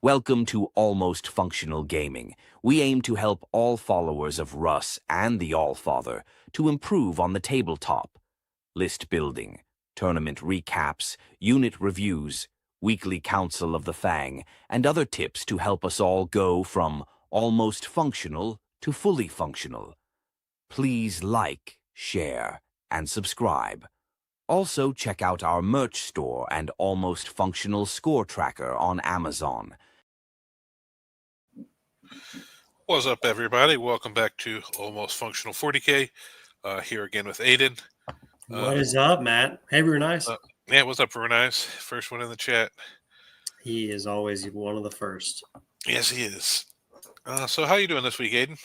Welcome to Almost Functional Gaming. We aim to help all followers of Russ and the Allfather to improve on the tabletop. List building, tournament recaps, unit reviews, weekly council of the Fang, and other tips to help us all go from almost functional to fully functional. Please like, share, and subscribe. Also, check out our merch store and Almost Functional score tracker on Amazon. What's up, everybody? Welcome back to Almost Functional 40K. Here again with Aiden. What is up, Matt? Hey, Brunice. Yeah, what's up, Brunice? First one in the chat. He is always one of the first. Yes, he is. So how you doing this week, Aiden?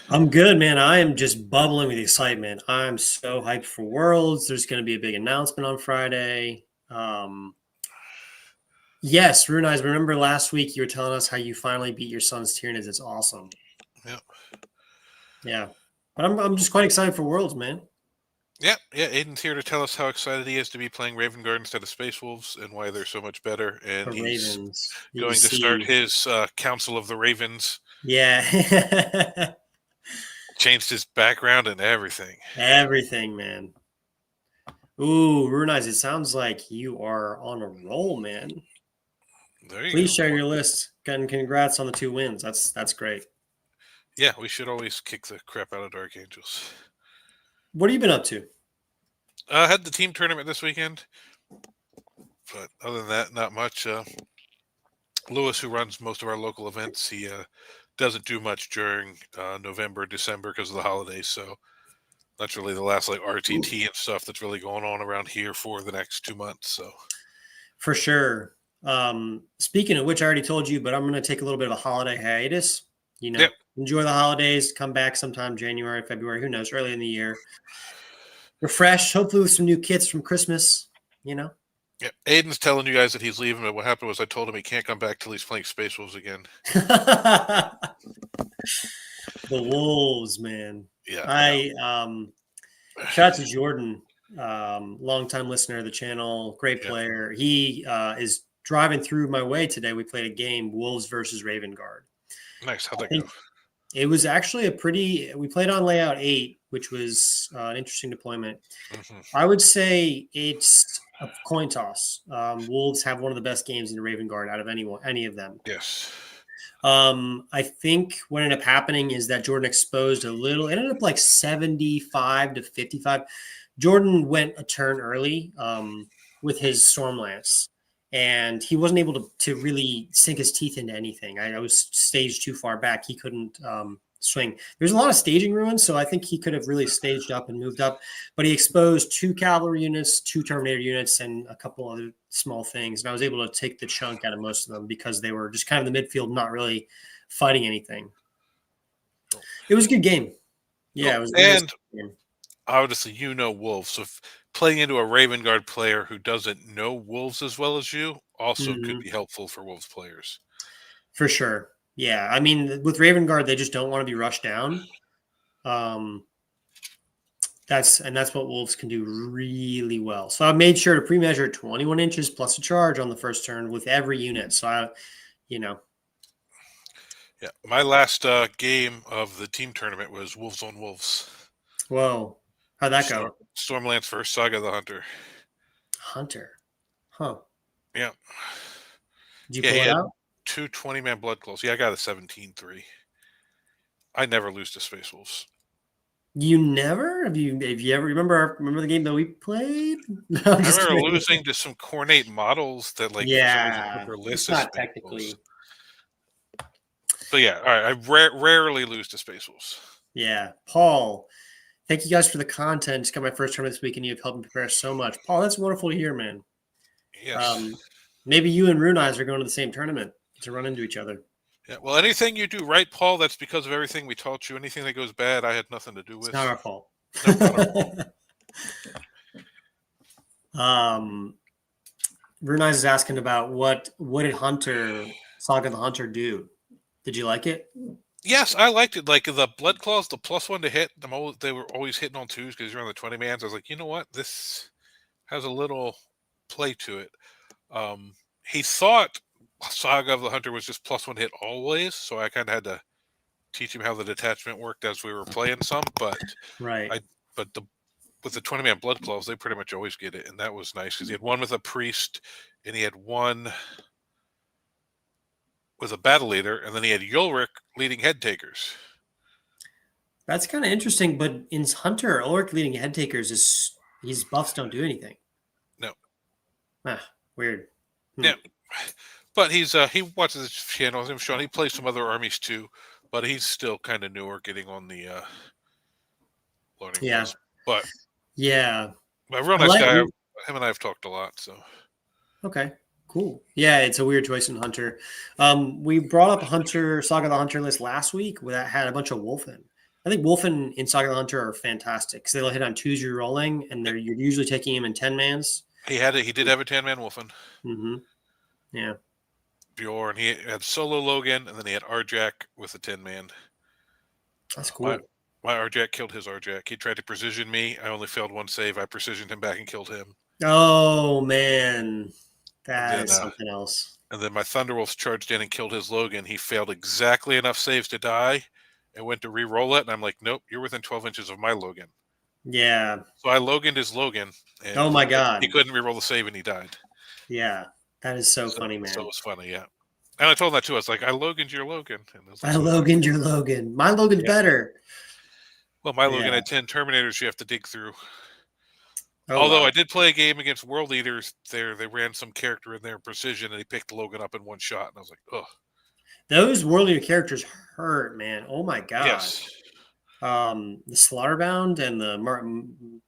I'm good, man. I am just bubbling with excitement. I'm so hyped for Worlds. There's going to be a big announcement on Friday. Yes, Brunice, remember last week you were telling us how you finally beat your son's Tyranids. It's awesome. Yeah. Yeah. But I'm just quite excited for Worlds, man. Yeah. Aiden's here to tell us how excited he is to be playing Raven Guard instead of Space Wolves and why they're so much better. And he's going to start his Council of the Ravens. Yeah. Changed his background and everything. Everything, man. Ooh, Brunice, it sounds like you are on a roll, man. Please share your list. And congrats on the 2 wins. That's great. Yeah, we should always kick the crap out of Dark Angels. What have you been up to? I had the team tournament this weekend, but other than that, not much. Lewis, who runs most of our local events, he doesn't do much during November, December because of the holidays. So that's really the last RTT and stuff that's really going on around here for the next 2 months. So for sure. Speaking of which, I already told you, but I'm going to take a little bit of a holiday hiatus. Enjoy the holidays, come back sometime January, February, who knows, early in the year. Refresh, hopefully with some new kits from Christmas, Yeah, Aiden's telling you guys that he's leaving, but what happened was I told him he can't come back till he's playing Space Wolves again. The Wolves, man. Yeah. Shout out to Jordan, longtime listener of the channel, great player. He is driving through my way today. We played a game, Wolves versus Raven Guard. Nice. How'd that go? It was actually we played on layout 8, which was an interesting deployment. Mm-hmm. I would say it's a coin toss. Wolves have one of the best games in the Raven Guard out of any of them. Yes. I think what ended up happening is that Jordan exposed a little. It ended up 75 to 55. Jordan went a turn early with his Storm Lance, and he wasn't able to really sink his teeth into anything. I was staged too far back. He couldn't swing. There's a lot of staging ruins, so I think he could have really staged up and moved up. But he exposed 2 cavalry units, 2 Terminator units, and a couple other small things. And I was able to take the chunk out of most of them because they were just kind of in the midfield, not really fighting anything. It was a good game. Yeah, it was a good game. Obviously, Wolves. So playing into a Raven Guard player who doesn't know Wolves as well as you also could be helpful for Wolves players. For sure. Yeah. I mean, with Raven Guard, they just don't want to be rushed down. That's what Wolves can do really well. So I made sure to pre-measure 21 inches plus a charge on the first turn with every unit. So Yeah. My last game of the team tournament was Wolves on Wolves. Whoa. How'd that go? Stormlance versus Saga the Hunter. Huh. Yeah. Did you pull it out? 2 20-man blood claws. Yeah, I got a 17-3. I never lose to Space Wolves. You never? Have you ever remember the game that we played? No, I remember losing to some Cornate models that it's not technically. But yeah, all right. I rarely lose to Space Wolves. Yeah, Paul. Thank you guys for the content. It's got my first tournament this week, and you've helped me prepare so much. Paul, that's wonderful to hear, man. Yes. Maybe you and Brunice are going to the same tournament to run into each other. Yeah. Well, anything you do right, Paul, that's because of everything we taught you. Anything that goes bad, I had nothing to do with. It's not our fault. No, not our fault. Brunice is asking about what did Saga the Hunter do? Did you like it? Yes, I liked it. Like the blood claws, the +1 to hit. They were always hitting on 2s because you're on the 20-mans. I was like, you know what? This has a little play to it. He thought Saga of the Hunter was just +1 hit always, so I kind of had to teach him how the detachment worked as we were playing some. But Right. with the 20-man Blood Claws, they pretty much always get it, and that was nice because he had one with a priest, and he had one with a battle leader, and then he had Ulrich leading head takers. That's kind of interesting, but in Hunter, Ulrich leading head takers is his buffs don't do anything. No. Weird. Yeah. But he watches his channels. I'm sure he plays some other armies too, but he's still kind of newer, getting on the learning list. But yeah, a real nice guy. Him and I have talked a lot. So okay, cool. Yeah, it's a weird choice in Hunter. We brought up Hunter Saga the Hunter list last week that had a bunch of Wolfen. I think Wolfen in Saga the Hunter are fantastic because they'll hit on 2s you're rolling, and you're usually taking him in 10-mans. He did have a 10-man Wolfen. Mm-hmm. Yeah. Bjorn. He had solo Logan, and then he had Arjak with a 10-man. That's cool. My Arjak killed his Arjak. He tried to precision me. I only failed one save. I precisioned him back and killed him. Oh, man. That is something else. And then my Thunderwolves charged in and killed his Logan. He failed exactly enough saves to die and went to re-roll it. And I'm like, nope, you're within 12 inches of my Logan. Yeah. So I Loganed his Logan. And oh, my God. He couldn't re-roll the save and he died. Yeah. That is so funny, man. So it was funny, yeah. And I told him that too. I was like, I Loganed your Logan. And I Loganed your Logan. My Logan's better. Well, my Logan had 10 Terminators you have to dig through. Oh, although I did play a game against World Leaders there, they ran some character in there, precision, and he picked Logan up in one shot. And I was like, ugh. Those World Leader characters hurt, man. Oh, my God. Yes. The Slaughterbound and the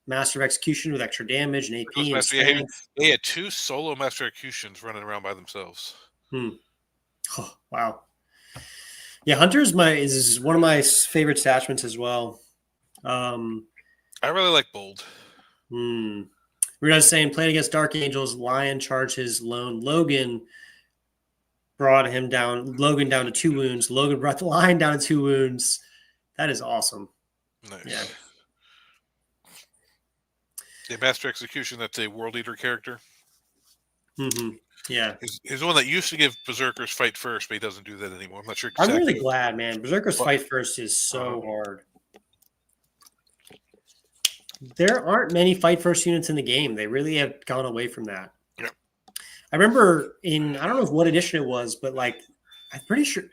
Master of Execution with extra damage and AP and strength. They had 2 solo Master Executions running around by themselves. Oh, wow. Yeah, Hunter is one of my favorite attachments as well. I really like Bold. We're just saying, playing against Dark Angels, Lion charged his lone Logan, brought him down. Logan down to 2 wounds. Logan brought the Lion down to 2 wounds. That is awesome. Nice. Yeah. The Master Execution, that's a World Eater character. Mm-hmm. Yeah. He's the one that used to give Berserkers fight first, but he doesn't do that anymore. I'm not sure exactly. I'm really glad, man. Berserkers fight first is so hard. There aren't many fight first units in the game. They really have gone away from that. Yeah. I remember I don't know what edition it was, but like, I'm pretty sure,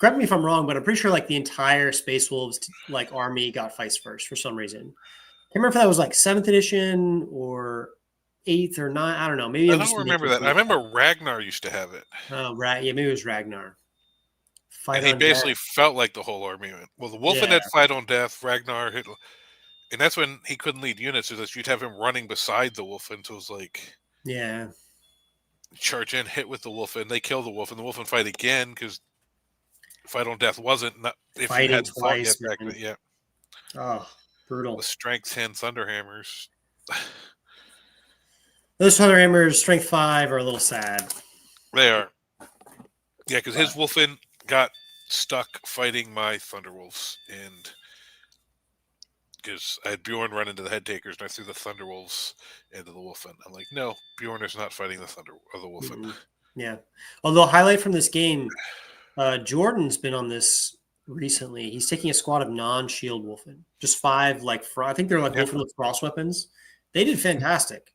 correct me if I'm wrong, but I'm pretty sure like the entire Space Wolves like army got fights first for some reason. I can't remember if that was like 7th edition or 8th or 9th. I don't know. Maybe I don't remember that. I remember Ragnar used to have it. Oh, right. Yeah, maybe it was Ragnar. And he basically felt like the whole army. Well, the Wolfen had fight on death. Ragnar hit. And that's when he couldn't lead units, so that you'd have him running beside the Wolfen. So it was like, charge in, hit with the Wolfen, they kill the Wolfen. The Wolfen fight again because fight on death wasn't if fighting you had twice. Back then, yeah. Oh, brutal. The strength 10 Thunderhammers. Those Thunderhammers, strength 5, are a little sad. They are. Yeah, because his Wolfen got stuck fighting my Thunderwolves, and because I had Bjorn run into the head takers, and I threw the Thunderwolves into the Wolfen. I'm like, no, Bjorn is not fighting the Wolfen. Mm-hmm. Yeah. Although, highlight from this game, Jordan's been on this recently. He's taking a squad of non-shield Wolfen. Just 5, I think they're like Wolfen with cross weapons. They did fantastic.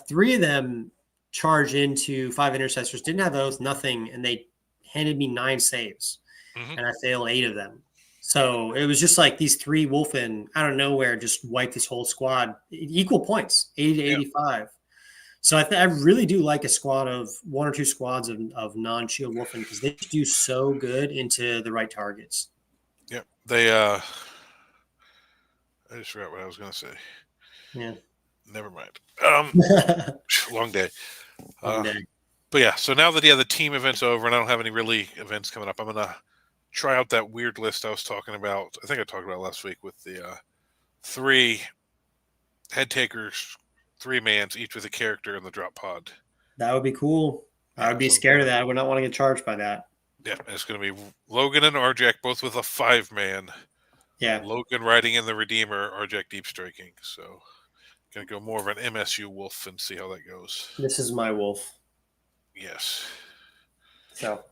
3 of them charged into 5 intercessors, didn't have those, nothing, and they handed me 9 saves. And I failed 8 of them. So it was just like these 3 Wolfen out of nowhere just wiped this whole squad. Equal points, 80 to 85. So I really do like a squad of 1 or 2 squads of non-shield Wolfen because they do so good into the right targets. Yep. They I just forgot what I was going to say. Yeah. Never mind. Long day. Long day. But yeah, so now that the team event's over and I don't have any really events coming up, I'm going to try out that weird list I was talking about. I think I talked about last week with the 3 head takers, 3 mans, each with a character in the drop pod. That would be cool. I would be scared of that. I would not want to get charged by that. Yeah, it's going to be Logan and Arjak, both with a 5-man. Yeah. Logan riding in the Redeemer, Arjak deep striking. So going to go more of an MSU wolf and see how that goes. This is my wolf. Yes. So,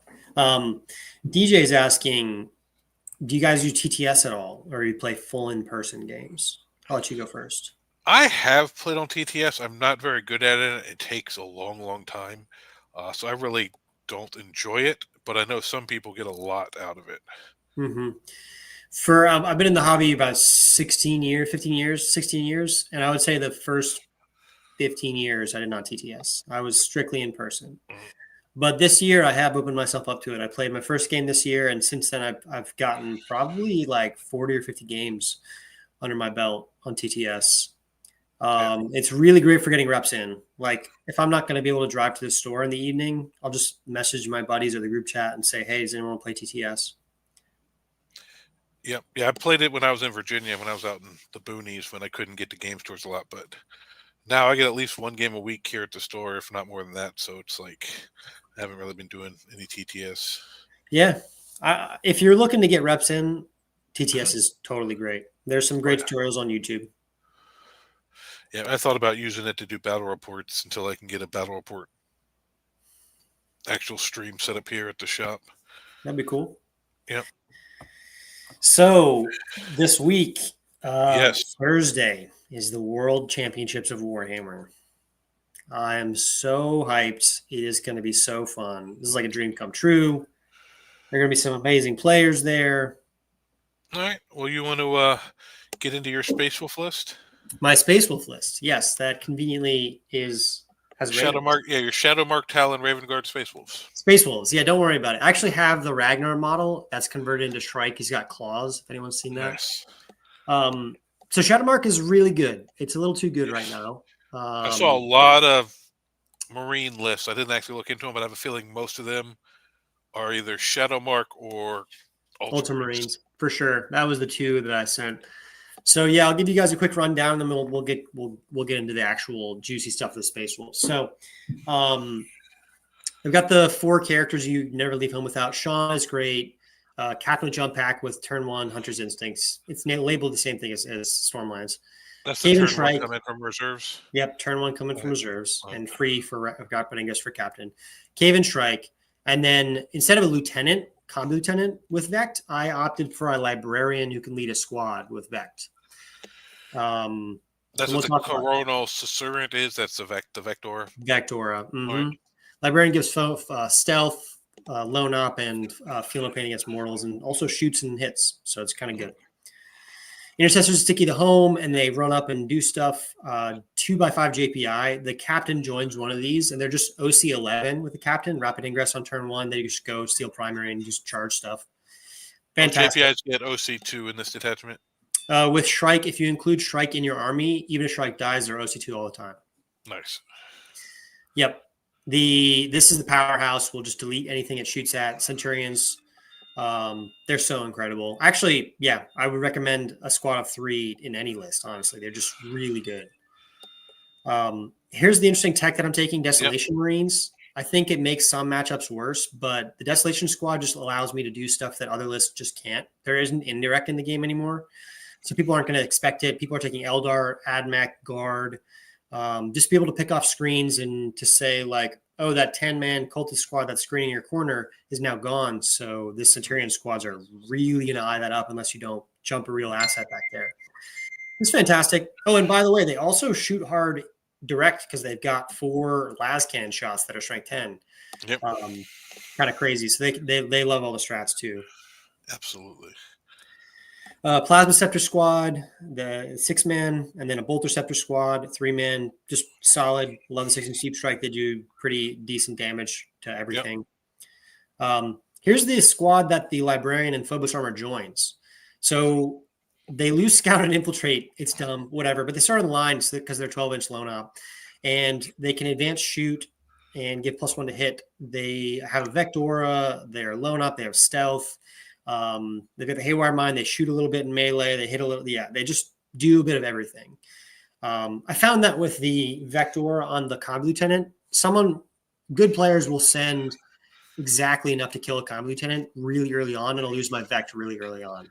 DJ's asking, do you guys use TTS at all, or you play full in-person games? I'll let you go first. I have played on TTS. I'm not very good at it. It takes a long, long time. So I really don't enjoy it, but I know some people get a lot out of it. Mm-hmm. I've been in the hobby about 16 years, 15 years, 16 years, and I would say the first 15 years I did not TTS. I was strictly in person. Mhm. But this year I have opened myself up to it. I played my first game this year, and since then I've gotten probably like 40 or 50 games under my belt on TTS. It's really great for getting reps in. Like if I'm not going to be able to drive to the store in the evening, I'll just message my buddies or the group chat and say, "Hey, does anyone want to play TTS?" Yep. Yeah, I played it when I was in Virginia, when I was out in the boonies, when I couldn't get to game stores a lot. But now I get at least one game a week here at the store, if not more than that. So it's like I haven't really been doing any TTS. Yeah, if you're looking to get reps in, TTS is totally great. There's some great tutorials on YouTube. Yeah, I thought about using it to do battle reports until I can get a battle report actual stream set up here at the shop. That'd be cool. Yep. So this week, Yes. Thursday, is the World Championships of Warhammer. I am so hyped. It is going to be so fun. This is like a dream come true. There are going to be some amazing players there. All right. Well, you want to get into your Space Wolf list? My Space Wolf list. Yes, that conveniently has Shadow Mark. Yeah, your Shadow Mark Talon Raven Guard Space Wolves. Space Wolves. Yeah, don't worry about it. I actually have the Ragnar model that's converted into Shrike. He's got claws, if anyone's seen that. Nice. So Shadow Mark is really good. It's a little too good right now. I saw a lot of Marine lists. I didn't actually look into them, but I have a feeling most of them are either Shadow Mark or Ultramarines for sure. That was the two that I sent. So yeah, I'll give you guys a quick rundown, and then we'll get into the actual juicy stuff of the Space Wolves. So, I've got the 4 characters you never leave home without. Sean is great. Captain Jump Pack with turn 1 Hunter's Instincts. It's labeled the same thing as Stormlands. That's the turn 1 coming from reserves. Yep, turn 1 coming from reserves and free for God, but I guess for Captain. Cave and Strike, and then instead of a lieutenant, combat lieutenant with Vect, I opted for a librarian who can lead a squad with Vect. That's what the Coronal Susurrant is. That's the Vectora. Vectora. Mm-hmm. Right. Librarian gives stealth, lone up, and feel no pain against mortals, and also shoots and hits. So it's kind of good. Intercessors sticky to home, and they run up and do stuff. 2x5 JPI. The captain joins one of these, and they're just OC11 with the captain. Rapid ingress on turn 1. They just go steal primary and just charge stuff. Fantastic. JPIs get OC2 in this detachment. With Shrike, if you include Shrike in your army, even if Shrike dies, they're OC2 all the time. Nice. Yep. This is the powerhouse. We'll just delete anything it shoots at. Centurions. They're so incredible. Actually, yeah, I would recommend a squad of 3 in any list, honestly. They're just really good. Here's the interesting tech that I'm taking, Desolation Marines. I think it makes some matchups worse, but the Desolation Squad just allows me to do stuff that other lists just can't. There isn't indirect in the game anymore, so people aren't going to expect it. People are taking Eldar, AdMech, Guard, just be able to pick off screens and to say like, oh, that 10-man cultist squad that's screening your corner is now gone. So this Centurion squads are really going to eye that up unless you don't jump a real asset back there. It's fantastic. Oh, and by the way, they also shoot hard direct because they've got 4 las cannon shots that are strength 10. Yep. Kind of crazy. So they love all the strats too. Absolutely. Plasma Scepter squad, the 6-man, and then a Bolter Scepter squad, 3-man, just solid. Love the 6-inch deep strike. They do pretty decent damage to everything. Yep. Here's the squad that the Librarian and Phobos Armor joins. So they lose Scout and Infiltrate. It's dumb, whatever. But they start on the line because they're 12-inch lone op. And they can advance shoot and give +1 to hit. They have a Vectora. They're lone up. They have stealth. They've got the Haywire Mine. They shoot a little bit in melee. They hit a little. Yeah, they just do a bit of everything. I found that with the Vector on the Combat Lieutenant, good players will send exactly enough to kill a Combat Lieutenant really early on, and I'll use my Vect really early on.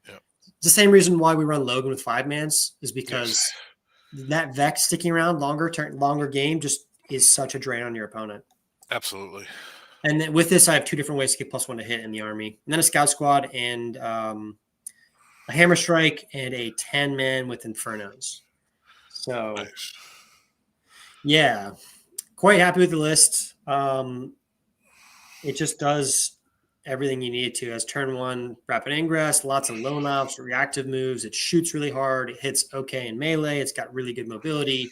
Yep. It's the same reason why we run Logan with 5-mans is because that Vect sticking around longer game just is such a drain on your opponent. Absolutely. And then with this, I have 2 different ways to get +1 to hit in the army. And then a scout squad and a hammer strike and a 10-man with infernos. So, Nice. yeah, quite happy with the list. It just does everything you need to. As turn 1, rapid ingress, lots of lone ops, reactive moves. It shoots really hard. It hits okay in melee. It's got really good mobility.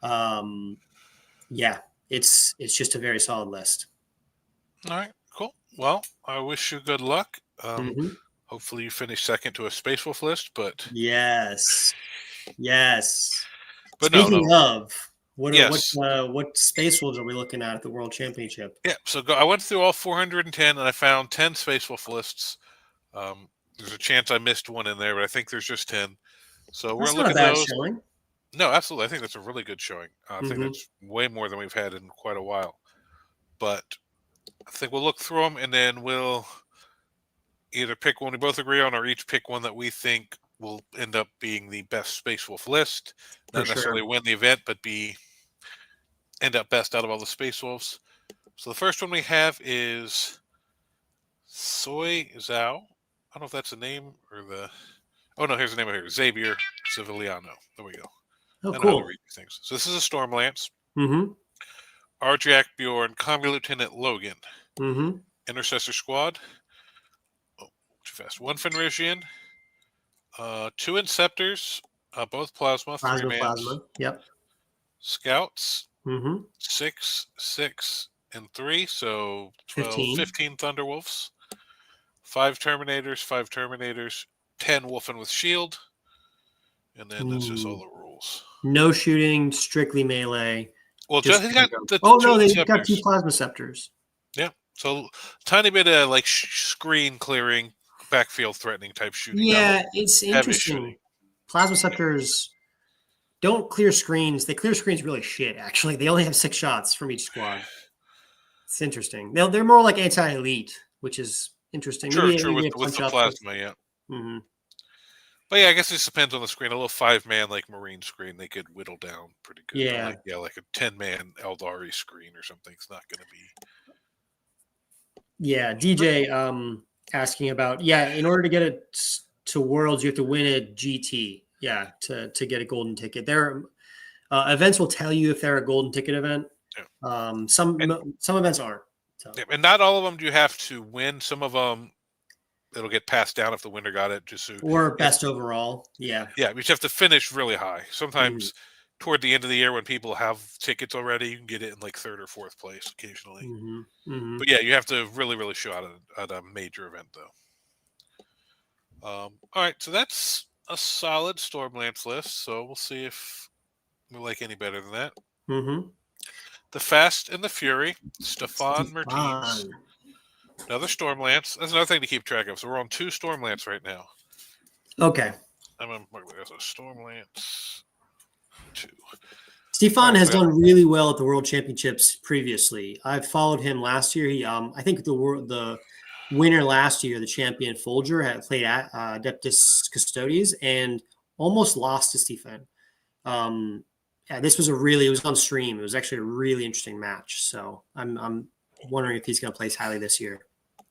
Yeah, it's just a very solid list. All right, cool. Well, I wish you good luck. Mhm. Hopefully you finish second to a Space Wolf list, but Yes. but no, Speaking of, yes, what Space Wolves are we looking at the World Championship? yeah. So I went through all 410, and I found 10 Space Wolf lists. There's a chance I missed one in there, but I think there's just 10. So we're That's gonna look not a at bad those. showing. No, absolutely. I think that's a really good showing. I think Mhm. that's way more than we've had in quite a while. But I think we'll look through them, and then we'll either pick one we both agree on, or each pick one that we think will end up being the best Space Wolf list. For Not necessarily sure. win the event, but end up best out of all the Space Wolves. So the first one we have is Soy Zhao. I don't know if that's the name or the. Oh no, here's the name of here. Xavier Civiliano. There we go. Oh, I know how to cool. read these things. So this is a Stormlance. Mhm. Arjak Bjorn, Combi Lieutenant Logan, Mhm. Intercessor Squad. Oh, too fast. 1 Fenrisian, 2 Inceptors, both Plasma, 3 mans. Plasma. Yep. Scouts, Mhm. 6, 6, and 3, so 12, 15. 15 Thunderwolves. 5 Terminators, 5 Terminators, 10 Wolfen with Shield, and then that's just all Ooh. the rules. No shooting, strictly melee. Well, Just he's got the oh 2 no, they've got 2 Inceptors. plasma scepters. Yeah, so tiny bit of like screen clearing, backfield threatening type shooting. Yeah, it's Heavy shooting. interesting. Plasma scepters don't clear screens. They clear screens really shit, actually. They only have 6 shots from each squad. It's interesting. They're more like anti-elite, which is interesting. True, Maybe a with punch the up. plasma, yeah. Mm-hmm. But yeah, I guess it just depends on the screen. A little 5-man like Marine screen, they could whittle down pretty good. Yeah. But like a 10-man Eldari screen or something. It's not going to be. Yeah, DJ asking about in order to get it to Worlds, you have to win a GT. Yeah, to get a golden ticket. There, events will tell you if they're a golden ticket event. Yeah. Some events aren't. So. Yeah, and not all of them do you have to win. Some of them it'll get passed down if the winner got it. Or best overall. Yeah. Yeah, you just have to finish really high. Sometimes toward the end of the year when people have tickets already, you can get it in like 3rd or 4th place occasionally. But yeah, you have to really, really show out at a major event though. All right, so that's a solid Stormlance list. So we'll see if we like any better than that. The Fast and the Fury, Stefan Mertens. Another Stormlance. That's another thing to keep track of. So we're on 2 Stormlance right now. Okay. I'm on there's a Stormlance 2. Stefan has done really well at the World Championships previously. I've followed him last year. He, I think the winner last year, the champion Folger, had played at Adeptus Custodes and almost lost to Stefan. This was it was on stream. It was actually a really interesting match. So I'm wondering if he's going to place highly this year.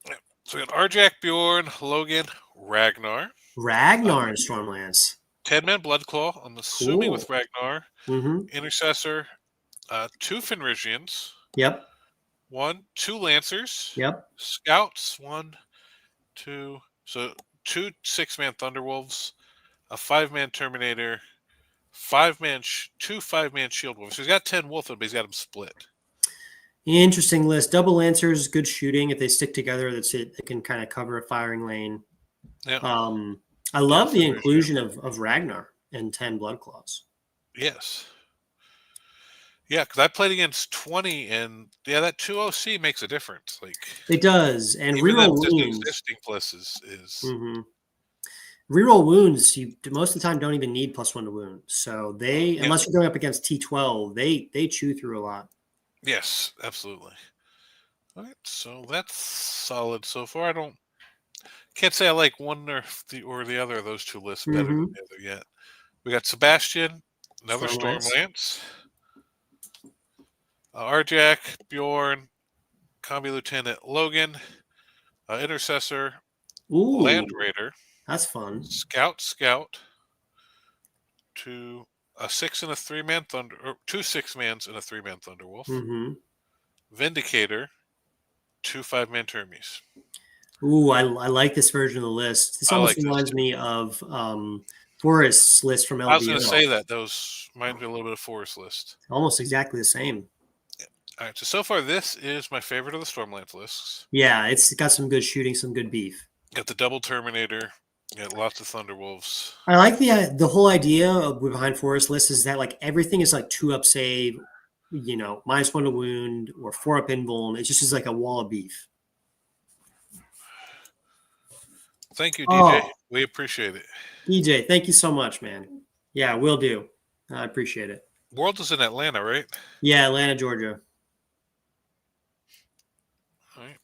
Yeah. So we got Arjak, Bjorn, Logan, Ragnar. Ragnar and Stormlance. 10-man Bloodclaw, I'm assuming with Ragnar. Intercessor, 2 Fenrisians. Yep. 2 Lancers. Yep. Scouts, 1, 2. So 2 6-man Thunderwolves, a 5-man Terminator, 2 5-man Shield Wolves. So he's got 10 Wolfen, but he's got them split. Interesting list. Double Lancers, good shooting. If they stick together, that's it. They can kind of cover a firing lane. Yeah. I love the inclusion of Ragnar and 10 Bloodclaws. Yes. Yeah, because I played against 20, and that 2 OC makes a difference. Like it does, and reroll wounds. Existing plus is reroll wounds. You most of the time don't even need +1 to wound. So unless you're going up against T12, they chew through a lot. Yes, absolutely. All right, so that's solid so far. Can't say I like one or the other of those 2 lists better than the other yet. We got Sebastian, another Stormlance. Arjak, Bjorn, Combi Lieutenant Logan, Intercessor, Ooh, Land Raider, that's fun. Scout, to a 6 and a 3-man Thunder, or 2 6-mans and a 3-man Thunderwolf, Mm-hmm. Vindicator, 2 5-man Termies. Ooh, I like this version of the list. This I almost like this reminds too. me of Forrest's list from I was going to LBO. say that those reminds me a little bit of Forest List. Almost exactly the same. All right, so far this is my favorite of the Stormlance lists. Yeah, it's got some good shooting, some good beef. Got the double Terminator, got lots of Thunderwolves. I like the whole idea of behind Forest list is that like everything is like 2-up save, -1 to wound or 4-up invuln. It just is like a wall of beef. Thank you, DJ. Oh, We appreciate it. DJ, thank you so much, man. Yeah, will do. I appreciate it. World is in Atlanta, right? Yeah, Atlanta, Georgia. All right.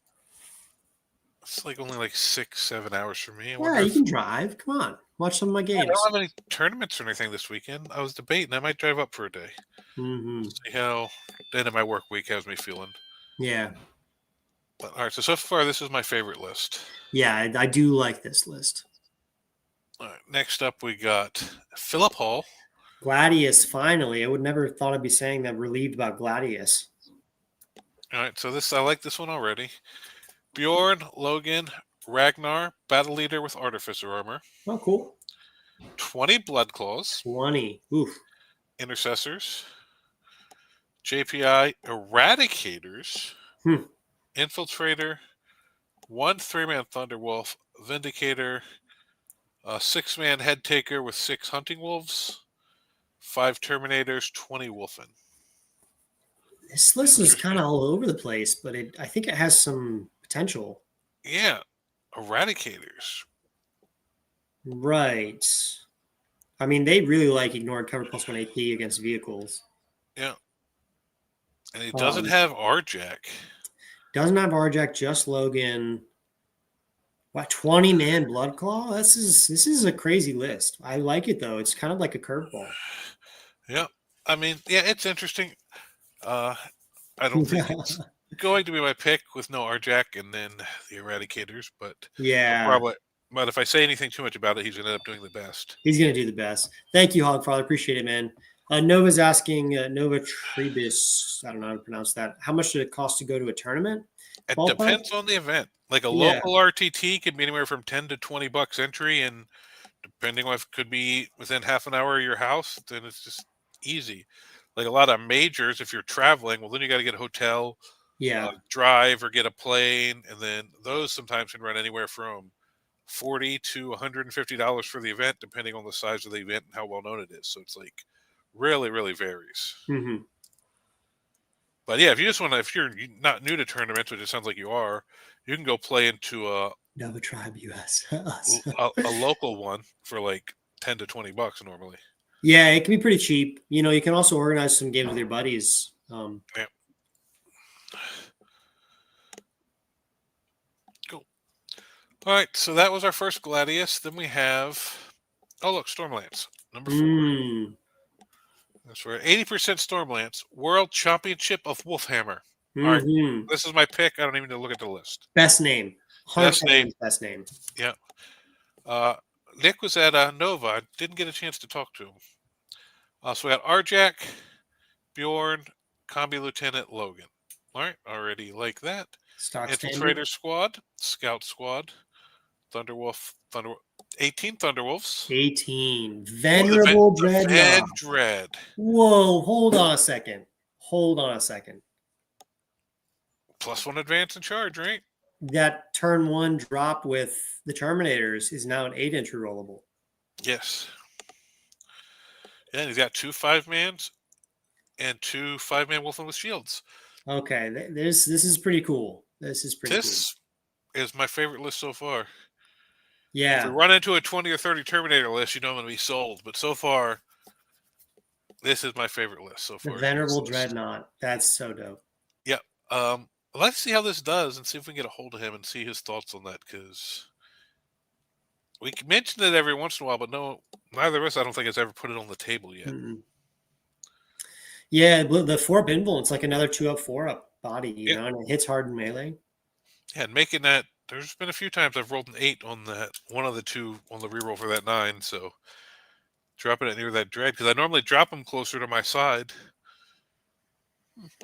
It's like only like 6-7 hours for me. Yeah, you can drive. Come on, watch some of my I games. don't have any tournaments or anything this weekend. I was debating. I might drive up for a day. Mm-hmm. See how the end of my work week has me feeling. Yeah. But all right, so far this is my favorite list. Yeah, I do like this list. All right, next up we got Philip Hall. Gladius, finally. I would never thought I'd be saying that relieved about Gladius. All right, so I like this one already. Bjorn, Logan, Ragnar, Battle Leader with Artificer Armor. Oh, cool. 20 Blood Claws. 20. Oof. Intercessors. JPI Eradicators. Infiltrator. 1 3-man Thunderwolf. Vindicator. A 6-man Head Taker with 6 Hunting Wolves. 5 Terminators, 20 Wolfen. This list is kind of all over the place, but I think it has some potential. Yeah. Eradicators. Right. I mean, they really like ignored cover +1 AP against vehicles. Yeah. And he doesn't have RJack. Doesn't have RJack, just Logan. What, 20-man Bloodclaw? This is a crazy list. I like it though. It's kind of like a curveball. Yeah. I mean, yeah, it's interesting. I don't think it's going to be my pick with no RJack and then the Eradicators, but yeah. But if I say anything too much about it, he's going to end up doing the best. He's going to do the best. Thank you, Hogfather. Appreciate it, man. Nova's asking, Nova Trebus, I don't know how to pronounce that. How much did it cost to go to a tournament? It depends on the event. Like a local RTT can be anywhere from $10 to $20 entry, and depending on if it could be within half an hour of your house, then it's just easy. Like a lot of majors, if you're traveling, well, then you got to get a hotel, drive or get a plane, and then those sometimes can run anywhere from $40 to $150 for the event, depending on the size of the event and how well known it is. So it's like really, really varies. Mm-hmm. But yeah, if you're not new to tournaments, which it sounds like you are, you can go play into a Nova Tribe US, a local one for like $10 to $20 normally. Yeah, it can be pretty cheap. You can also organize some games with your buddies. Yeah. Cool. All right, so that was our first Gladius. Then we have, Stormlance, number 4. That's right, 80% Stormlance, World Championship of Wolfhammer. Mm-hmm. All right, this is my pick. I don't even need to look at the list. Best name. Best name. Yeah. Nick was at Nova. I didn't get a chance to talk to him. So we got RJack, Bjorn, Combi Lieutenant Logan. All right, already like that. Infiltrator Squad, Scout Squad, Thunderwolf, 18 Thunderwolves. 18. Venerable Dreadnought. Dread. Whoa, hold on a second. +1 advance and charge, right? That turn 1 drop with the Terminators is now an 8 entry rollable. Yes. Yeah, he's got 2 5-mans and 2 5-man Wolfen with shields. Okay, this is pretty cool. This is my favorite list so far. Yeah. If we run into a 20 or 30 Terminator list, you know I'm going to be sold. But so far, this is my favorite list so far. The Venerable Dreadnought. That's so dope. Yeah. Let's see how this does and see if we can get a hold of him and see his thoughts on that, because we can mention it every once in a while, but neither of us, I don't think, has ever put it on the table yet. Mm-hmm. Yeah, the 4-up invuln, it's like another 2-up, 4-up. body, and it hits hard in melee. Yeah, and making that, there's been a few times I've rolled an 8 on that one of the two on the reroll for that 9, so dropping it near that dread, because I normally drop them closer to my side.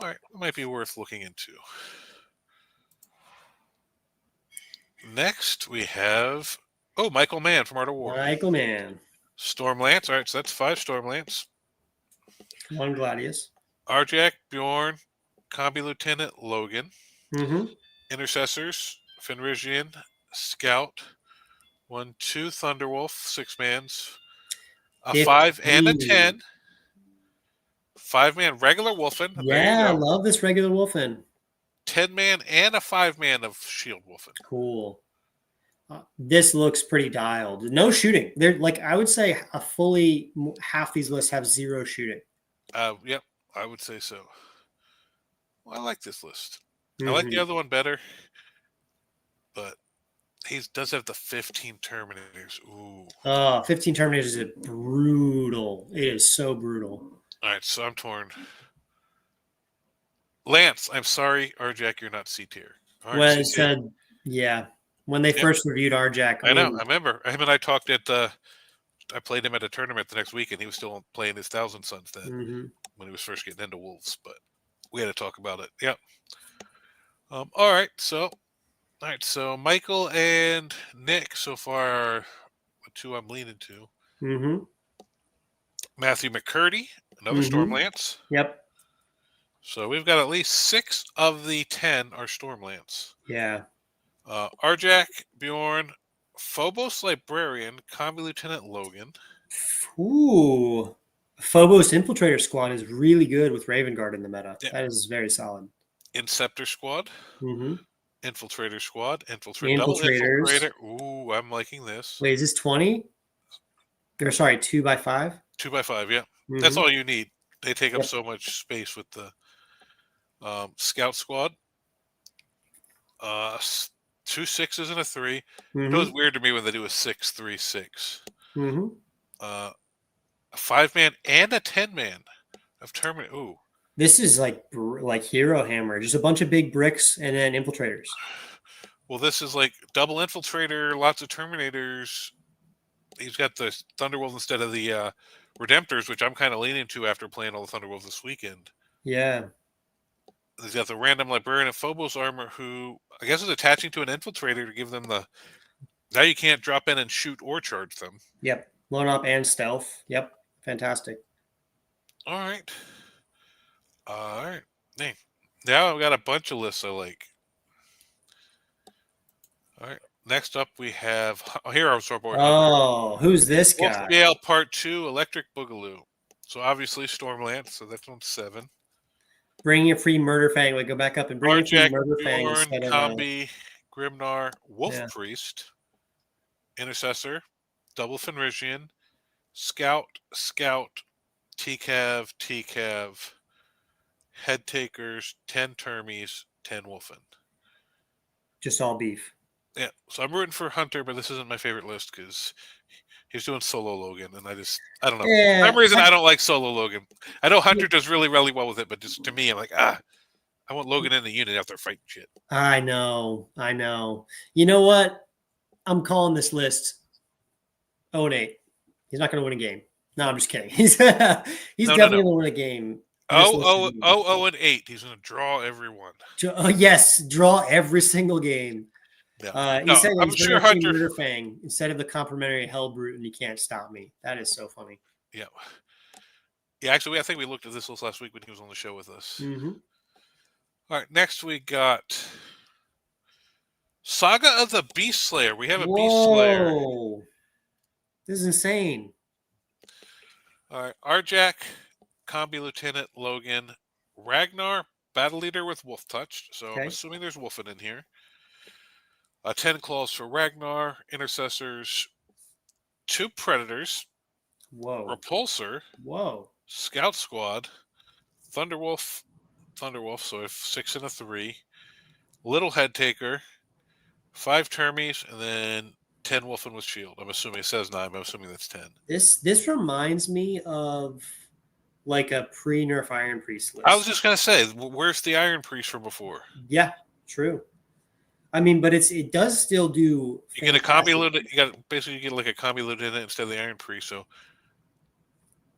All right, it might be worth looking into. Next, we have, Michael Mann from Art of War. Michael Mann. Stormlance. All right, so that's 5 Stormlance. 1 Gladius. Arjak, Bjorn, Combi Lieutenant, Logan. Mm-hmm. Intercessors, Fenrisian, Scout, 1, 2 Thunderwolf, 6 mans. A 5 and a 10. 5-man regular Wolfen. Yeah, I love this regular Wolfen. 10-man and a 5-man of Shield Wolfen. Cool. This looks pretty dialed. No shooting. They're I would say half these lists have 0 shooting. Yep, I would say so. Well, I like this list. I like the other one better, but he does have the 15 Terminators. Ooh. 15 Terminators is brutal. It is so brutal. All right, so I'm torn. Lance, I'm sorry, Arjak, you're not C tier. When it said, when they first reviewed Arjak, I know. I remember him and I talked at. I played him at a tournament the next week, and he was still playing his Thousand Sons then when he was first getting into Wolves. But we had to talk about it. Yep. All right. So Michael and Nick so far are the 2 I'm leaning to. Mm-hmm. Matthew McCurdy, another Stormlance. Yep. So we've got at least 6 of the 10 are Stormlance. Yeah. Arjak, Bjorn, Phobos Librarian, Combi Lieutenant Logan. Ooh. Phobos Infiltrator Squad is really good with Raven Guard in the meta. Yeah. That is very solid. Inceptor Squad. Mm-hmm. Infiltrator Squad. Double Infiltrator. Ooh, I'm liking this. Wait, is this 20? Or sorry, 2x5? 2x5, yeah. That's all you need. They take up so much space with the Scout Squad. 2 6s and a 3. It was weird to me when they do a 6-3-6. A 5-man and a 10-man of Terminator. Ooh. This is like Hero Hammer, just a bunch of big bricks and then infiltrators. Well, this is like double infiltrator, lots of Terminators. He's got the Thunderwolves instead of the Redemptors, which I'm kind of leaning to after playing all the Thunderwolves this weekend. Yeah. He's got the random Librarian of Phobos armor, who I guess is attaching to an infiltrator to give them the. Now you can't drop in and shoot or charge them. Yep. Loan up and stealth. Yep. Fantastic. All right. Dang. Now I've got a bunch of lists I like. All right. Next up, we have Heroes Board. Oh, who's this guy? Wolf Gale Part 2, Electric Boogaloo. So obviously Stormlance, so that's on 7. Bring a free Murder Fang. Go back up and bring a free Murder Fang instead of Combi, Grimnar, Wolf Priest, Intercessor, Double Fenrisian, Scout, TCAV, Head Takers, 10 Termies, 10 Wolfen. Just all beef. Yeah, so I'm rooting for Hunter, but this isn't my favorite list because he's doing solo Logan, and I don't know. For some reason, I don't like solo Logan. I know Hunter does really, really well with it, but just to me, I'm like, I want Logan in the unit out there fighting shit. I know. You know what? I'm calling this list 0-8. He's not going to win a game. No, I'm just kidding. He's definitely going to win a game. 0-8. He's going to draw everyone. Yes, draw every single game. Yeah. He's saying I'm sure Hunter Murder Fang instead of the complimentary Hellbrute, and he can't stop me. That is so funny. Yeah. Yeah, actually, I think we looked at this last week when he was on the show with us. Mm-hmm. All right, next we got Saga of the Beast Slayer. We have a Beast Slayer. This is insane. All right, Arjak, Combi Lieutenant, Logan, Ragnar, Battle Leader with Wolf Touched. So I'm assuming there's Wolfen in here. 10 Claws for Ragnar, Intercessors, 2 Predators. Whoa. Repulsor. Whoa. Scout Squad. Thunderwolf, so 6 and a 3. Little Head Taker. 5 Termies, and then 10 Wolfen with Shield. I'm assuming it says 9, but I'm assuming that's 10. This reminds me of like a pre-nerf Iron Priest list. I was just gonna say, where's the Iron Priest from before? Yeah, true. I mean, but it does still do. You get a combi loot. You get like a combi loot in it instead of the Iron Priest. So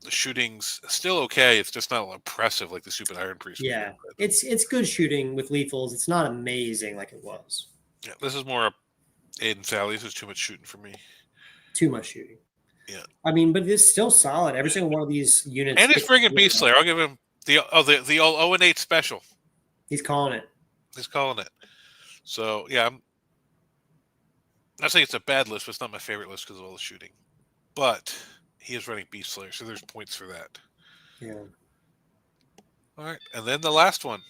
the shooting's still okay. It's just not impressive like the stupid Iron Priest. Yeah, it's good shooting with lethals. It's not amazing like it was. Yeah, this is more Aiden Sally. This is too much shooting for me. Too much shooting. Yeah. I mean, but it's still solid. Every single one of these units. And he's bringing Beast Slayer. I'll give him the 0-8 special. He's calling it. He's calling it. So yeah, I'm not saying it's a bad list, but it's not my favorite list because of all the shooting. But he is running Beast Slayer, so there's points for that. Yeah. All right, and then the last one.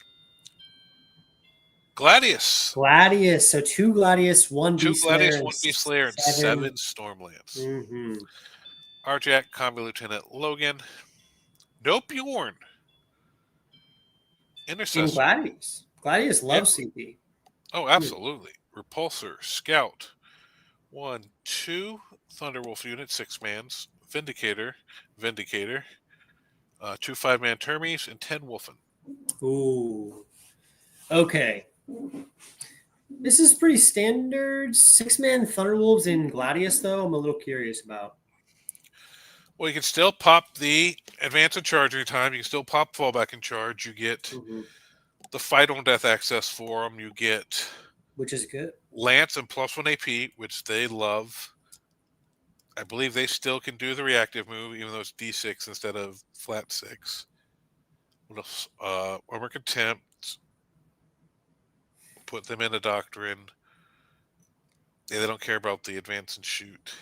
Gladius. Gladius. So 2 Gladius, 1 2 Beast Slayer. Gladius, 1 Beast Slayer, and 7 Stormlands. Mm-hmm. Arjack, Combi Lieutenant Logan. No Bjorn. Intercessor. In Gladius. Gladius loves CP. Oh, absolutely. Repulsor, Scout. 1, 2 Thunderwolf units, 6 mans. Vindicator. 2 5-man Termies, and 10 Wolfen. Ooh. Okay. This is pretty standard. 6-man Thunderwolves in Gladius, though. I'm a little curious about. Well, you can still pop the advance and charge anytime. You can still pop fallback and charge. You get the fight on death access for them. You get, which is good, Lance and +1 AP, which they love. I believe they still can do the reactive move, even though it's D6 instead of flat 6. What else? Armor Contempt. Put them in a Doctrine. Yeah, they don't care about the advance and shoot.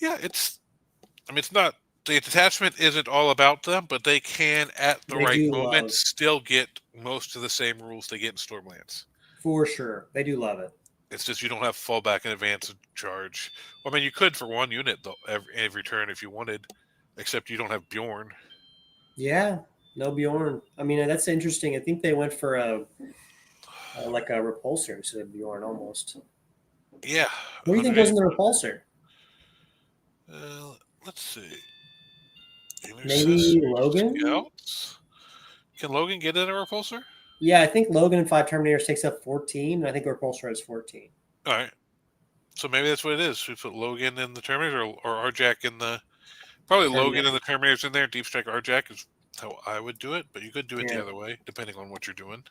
Yeah, it's not, the detachment isn't all about them, but they can, at the right moment, still get most of the same rules they get in Stormlands. For sure. They do love it. It's just you don't have fallback and advance and charge. Well, I mean, you could for one unit though, every turn if you wanted, except you don't have Bjorn. Yeah, no Bjorn. I mean, that's interesting. I think they went for like a repulsor instead of Bjorn almost. Yeah. What do you think goes in the repulsor? Let's see. Maybe Logan? Scouts? Can Logan get in a repulsor? Yeah, I think Logan and 5 Terminators takes up 14. And I think repulsor has 14. All right. So maybe that's what it is. We put Logan in the Terminator or Arjack in the... Probably Logan and the Terminators in there. Deep Strike Arjack is how I would do it. But you could do it the other way, depending on what you're doing.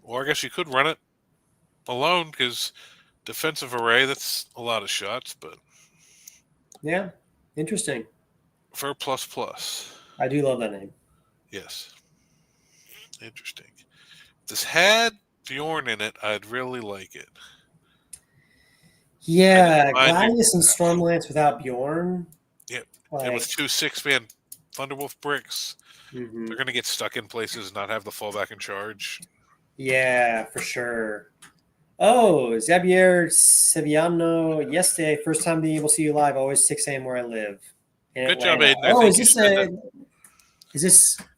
Or I guess you could run it alone, because defensive array, that's a lot of shots. But yeah, interesting. For ++. I do love that name. Yes. Interesting. If this had Bjorn in it, I'd really like it. Yeah, Gladius and Stormlance without Bjorn. Yep. And with 2 6-man Thunderwolf bricks, they're going to get stuck in places and not have the fallback and charge. Yeah, for sure. Oh, Xavier Sevillano, yesterday, first time being able to see you live, always 6 a.m. where I live. Good job, Aiden. Oh, is this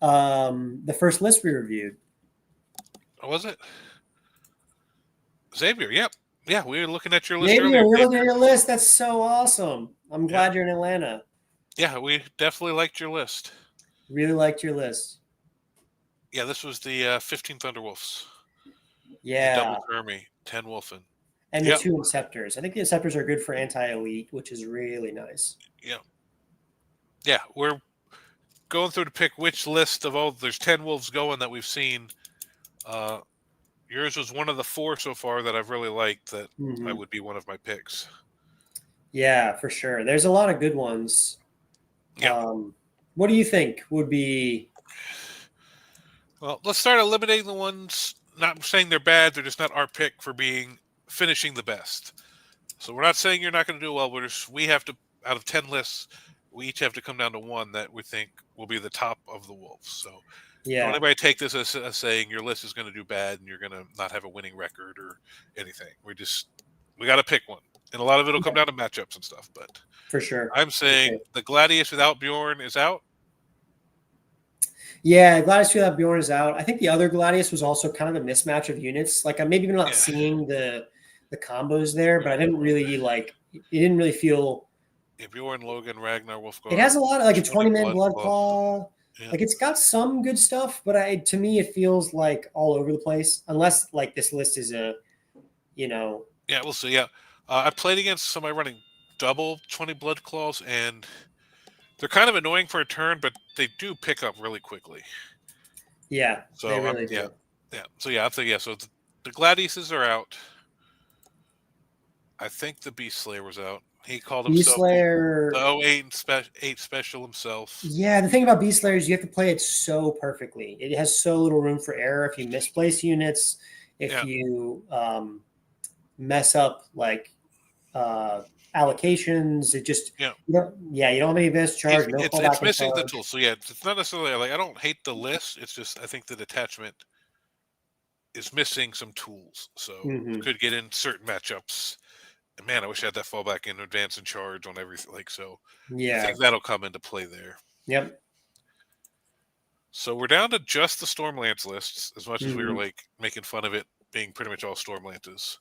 the first list we reviewed? Oh, was it? Xavier, yep. Yeah, we were looking at your list Xavier, earlier. we're looking at your list. That's so awesome. I'm glad you're in Atlanta. Yeah, we definitely liked your list. Really liked your list. Yeah, this was the 15 Thunderwolves. Yeah. The double Termi, 10 Wolfen. And the 2 Inceptors. I think the Inceptors are good for anti-elite, which is really nice. Yeah. Yeah, we're going through to pick which list of all. There's 10 Wolves going that we've seen. Yours was one of the 4 so far that I've really liked that I would be one of my picks. Yeah, for sure. There's a lot of good ones. Yeah. What do you think would be? Well, let's start eliminating the ones. Not saying they're bad; they're just not our pick for finishing the best. So we're not saying you're not going to do well. We have to, out of 10 lists, we each have to come down to one that we think will be the top of the Wolves. So don't anybody take this as saying your list is going to do bad and you're going to not have a winning record or anything. We got to pick one. And a lot of it will come down to matchups and stuff. But for sure, I'm saying the Gladius without Bjorn is out. Yeah, Gladius without Bjorn is out. I think the other Gladius was also kind of a mismatch of units. Like I'm maybe not seeing the combos there, but I didn't really it didn't really feel Bjorn, Logan, Ragnar, Wolfgar. It has a lot of like a 20-man Blood blood claw. Yeah. Like it's got some good stuff, but to me it feels like all over the place. Unless like this list is a, Yeah, we'll see. Yeah, I played against somebody running double 20 blood claws, and they're kind of annoying for a turn, but they do pick up really quickly. Yeah, So they really do. Yeah. So yeah, I think So the Gladiuses are out. I think the Beast Slayer was out. He called himself Beastlayer. the 08 special himself. Yeah, the thing about Beastlayer is you have to play it so perfectly. It has so little room for error. If you misplace units, if you mess up like allocations, it just Yeah. you don't have any advanced charge. No It's callback missing the charge. tool. So yeah, it's not necessarily like I don't hate the list. It's just I think the detachment is missing some tools. So could get in certain matchups. And man, I wish I had that fallback in advance and charge on everything. Like so, Yeah, I think that'll come into play there. Yep. So we're down to just the Stormlance lists, as much as we were like making fun of it being pretty much all Stormlances.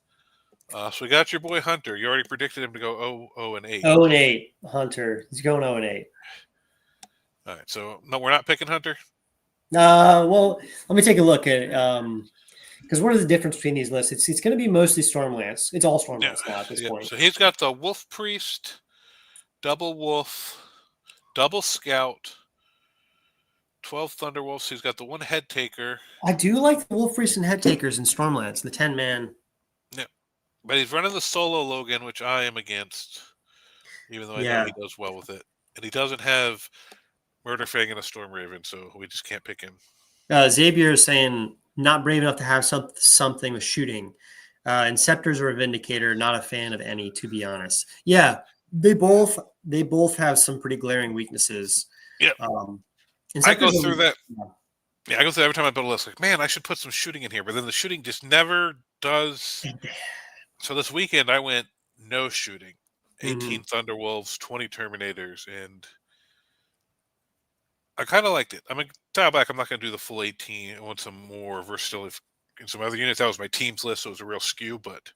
So we got your boy Hunter. You already predicted him to go 0-8. 0-8, Hunter. He's going 0-8. All right, so no, we're not picking Hunter. Well, let me take a look at because what is the difference between these lists? It's going to be mostly Stormlance. It's all Stormlance now at this point. So he's got the Wolf Priest, Double Wolf, Double Scout, 12 Thunderwolves. He's got the one Head Taker. I do like the Wolf Priest and Head Takers in Stormlance, the 10-man. Yeah, but he's running the solo Logan, which I am against, even though I know he does well with it. And he doesn't have Murder Fang and a Storm Raven, so we just can't pick him. Xavier is saying not brave enough to have something with shooting. Inceptors or a Vindicator, not a fan of any, to be honest. Yeah, they both have some pretty glaring weaknesses. Yeah. I go through that. Yeah, I go through every time I build a list. Like, man, I should put some shooting in here, but then the shooting just never does. So this weekend I went no shooting, 18 Thunderwolves, 20 Terminators, and I kind of liked it. I'm going to dial back. I'm not going to do the full 18. I want some more versatility in some other units. That was my team's list, so it was a real skew, but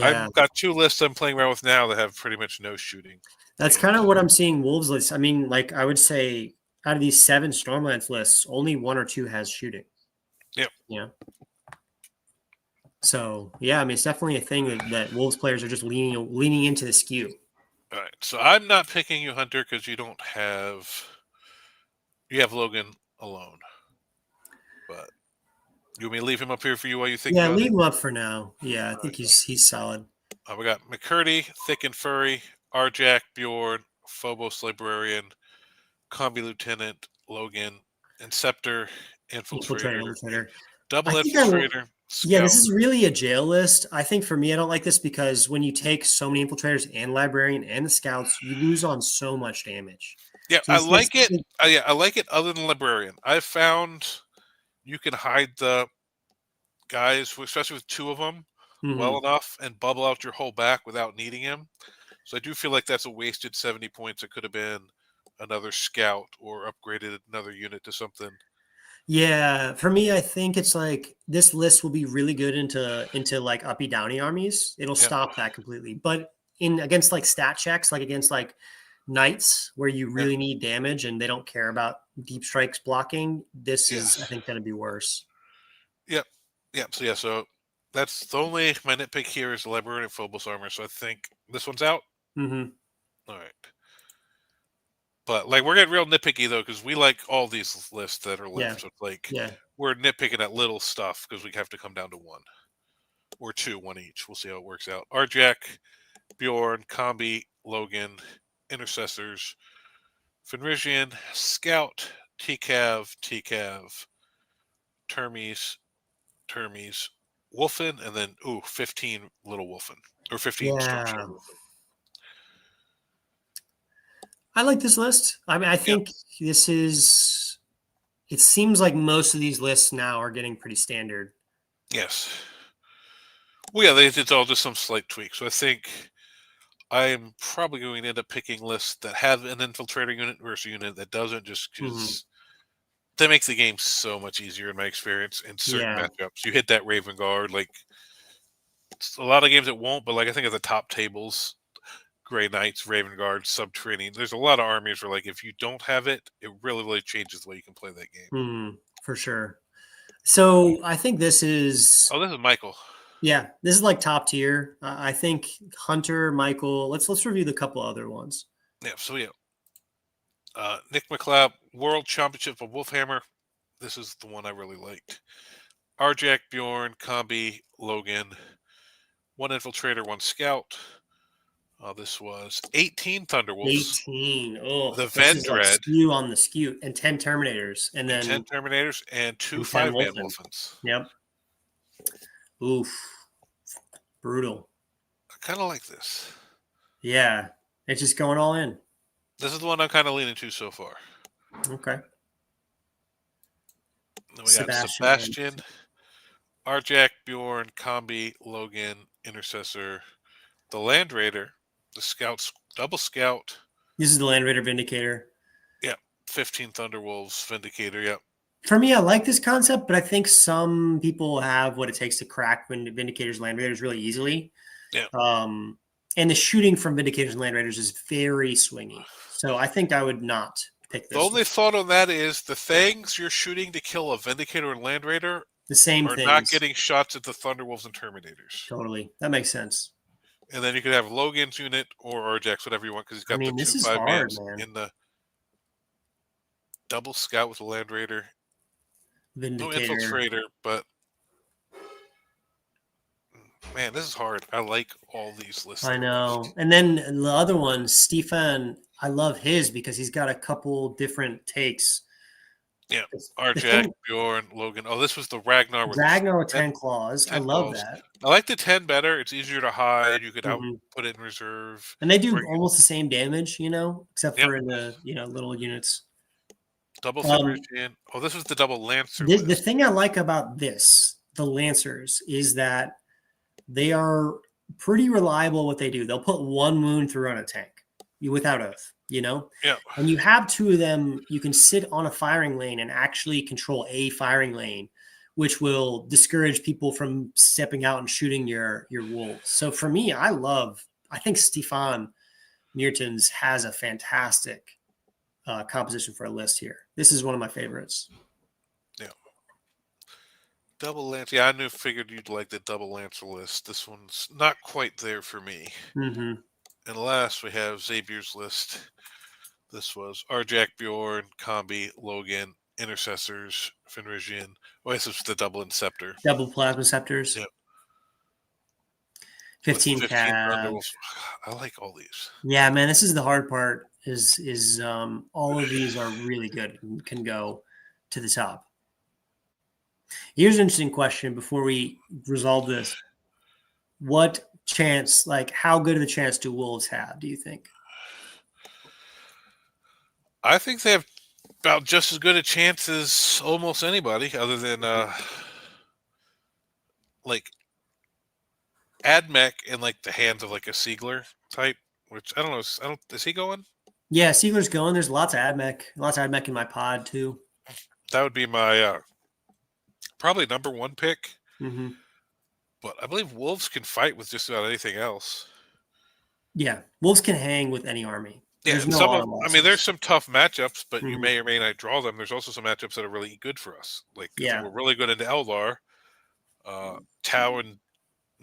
I've got two lists I'm playing around with now that have pretty much no shooting. That's kind of what I'm seeing Wolves lists. I mean, like I would say out of these 7 Stormlance lists, only 1 or 2 has shooting. Yep. Yeah. So yeah, I mean, it's definitely a thing that Wolves players are just leaning into the skew. All right. So I'm not picking you, Hunter, because you have Logan alone. But you want me to leave him up here for you while you think about it? Yeah, leave him up for now. Yeah, I think he's solid. We got McCurdy, Thick and Furry, Arjack, Bjorn, Phobos Librarian, Combi Lieutenant, Logan, Inceptor, Infiltrator. Double Infiltrator. Scout. Yeah, this is really a jail list. I think for me, I don't like this because when you take so many Infiltrators and Librarian and the Scouts, you lose on so much damage. Yeah, so I like it. I like it other than Librarian. I've found you can hide the guys, especially with 2 of them, well enough and bubble out your whole back without needing him. So I do feel like that's a wasted 70 points. It could have been another Scout or upgraded another unit to something. Yeah, for me, I think it's like this list will be really good into like uppy downy armies. It'll stop that completely. But against like stat checks, like against like Knights, where you really need damage and they don't care about deep strikes blocking, this is I think going to be worse. Yep. So that's the only my nitpick here is the Librarian and Phobos armor. So I think this one's out. All right. But like we're getting real nitpicky though, because we like all these lists that are left. So it's like we're nitpicking at little stuff because we have to come down to 1 or 2, 1 each. We'll see how it works out. Arjack, Bjorn, Combi, Logan, Intercessors, Fenrisian, Scout, TCAV, Termies, Wolfen, and then 15 Little Wolfen or 15 Stormshadow Wolfen. I like this list. I mean, I think this is. It seems like most of these lists now are getting pretty standard. Yes. Well, yeah, it's all just some slight tweaks. So I think I'm probably going to end up picking lists that have an infiltrator unit versus a unit that doesn't, just because that makes the game so much easier in my experience in certain matchups. You hit that Raven Guard, like a lot of games it won't, but like I think at the top tables, Grey Knights, Raven Guards, Subterranean. There's a lot of armies where, like, if you don't have it, it really, really changes the way you can play that game. For sure. So I think this is Oh, this is Michael. Yeah, this is like top tier. I think Hunter, Michael. Let's review the couple other ones. Yeah, so Nick McLeod, World Championship of Wolfhammer. This is the one I really liked. Arjak, Bjorn, Combi, Logan. 1 Infiltrator, 1 Scout. This was 18 Thunderwolves. 18. Oh, The this is like Vendread. skew on the skew. And 10 Terminators. And then 10 Terminators and 2 10 5-man Wolfen. Wolfens. Yep. Oof. Brutal. I kind of like this. Yeah. It's just going all in. This is the one I'm kind of leaning to so far. Okay. Then we got Sebastian, Arjak, Bjorn, Combi, Logan, Intercessor, the Land Raider, the Scouts, Double Scout. This is the Land Raider Vindicator. Yeah, 15 Thunderwolves, Vindicator, yep. For me, I like this concept, but I think some people have what it takes to crack Vindicators, Land Raiders really easily. Yeah. And the shooting from Vindicators and Land Raiders is very swingy. So I think I would not pick this. The only thought on that is the things you're shooting to kill a Vindicator and Land Raider the same are things. not getting shots at the Thunderwolves and Terminators. Totally. That makes sense. And then you could have Logan's unit or Arjak's, whatever you want, because he's got the 2 5-mans in the Double Scout with the Land Raider. Vindicator. No Infiltrator, but man, this is hard. I like all these lists. I know. And then the other one, Stefan, I love his because he's got a couple different takes. Yeah, Arjak, Bjorn, Logan. Oh, this was the Ragnar with 10 claws. 10 I love claws. That. I like the 10 better. It's easier to hide. You could put it in reserve. And they do almost the same damage, except for in the little units. Double Fenrir. Oh, this was the double Lancer. The thing I like about the Lancers, is that they are pretty reliable what they do. They'll put 1 wound through on a tank without oath, Yeah. And you have 2 of them, you can sit on a firing lane and actually control a firing lane, which will discourage people from stepping out and shooting your wolves. So for me, I think Stefan Meertens has a fantastic composition for a list here. This is one of my favorites. Yeah. Double Lancer. Yeah, figured you'd like the double Lancer list. This one's not quite there for me. Mm-hmm. And last, we have Xavier's list. This was Arjak, Bjorn, Combi, Logan, Intercessors, Fenrisian. Oh, this was the double Inceptor. Double Plasma Scepters. Yep. 15 cab. I like all these. Yeah, man, this is the hard part. Is all of these are really good and can go to the top. Here's an interesting question before we resolve this. What chance, how good of a chance do Wolves have, do you think? I think they have about just as good a chance as almost anybody, other than Admech in the hands of a Siegler type, which I don't know. Is he going? Yeah, Siegler's going. There's lots of Admech in my pod too. That would be my probably number 1 pick. Mm-hmm. But I believe Wolves can fight with just about anything else. Yeah, Wolves can hang with any army. Yeah, there's some tough matchups, but you may or may not draw them. There's also some matchups that are really good for us. We're really good into Eldar. Tau and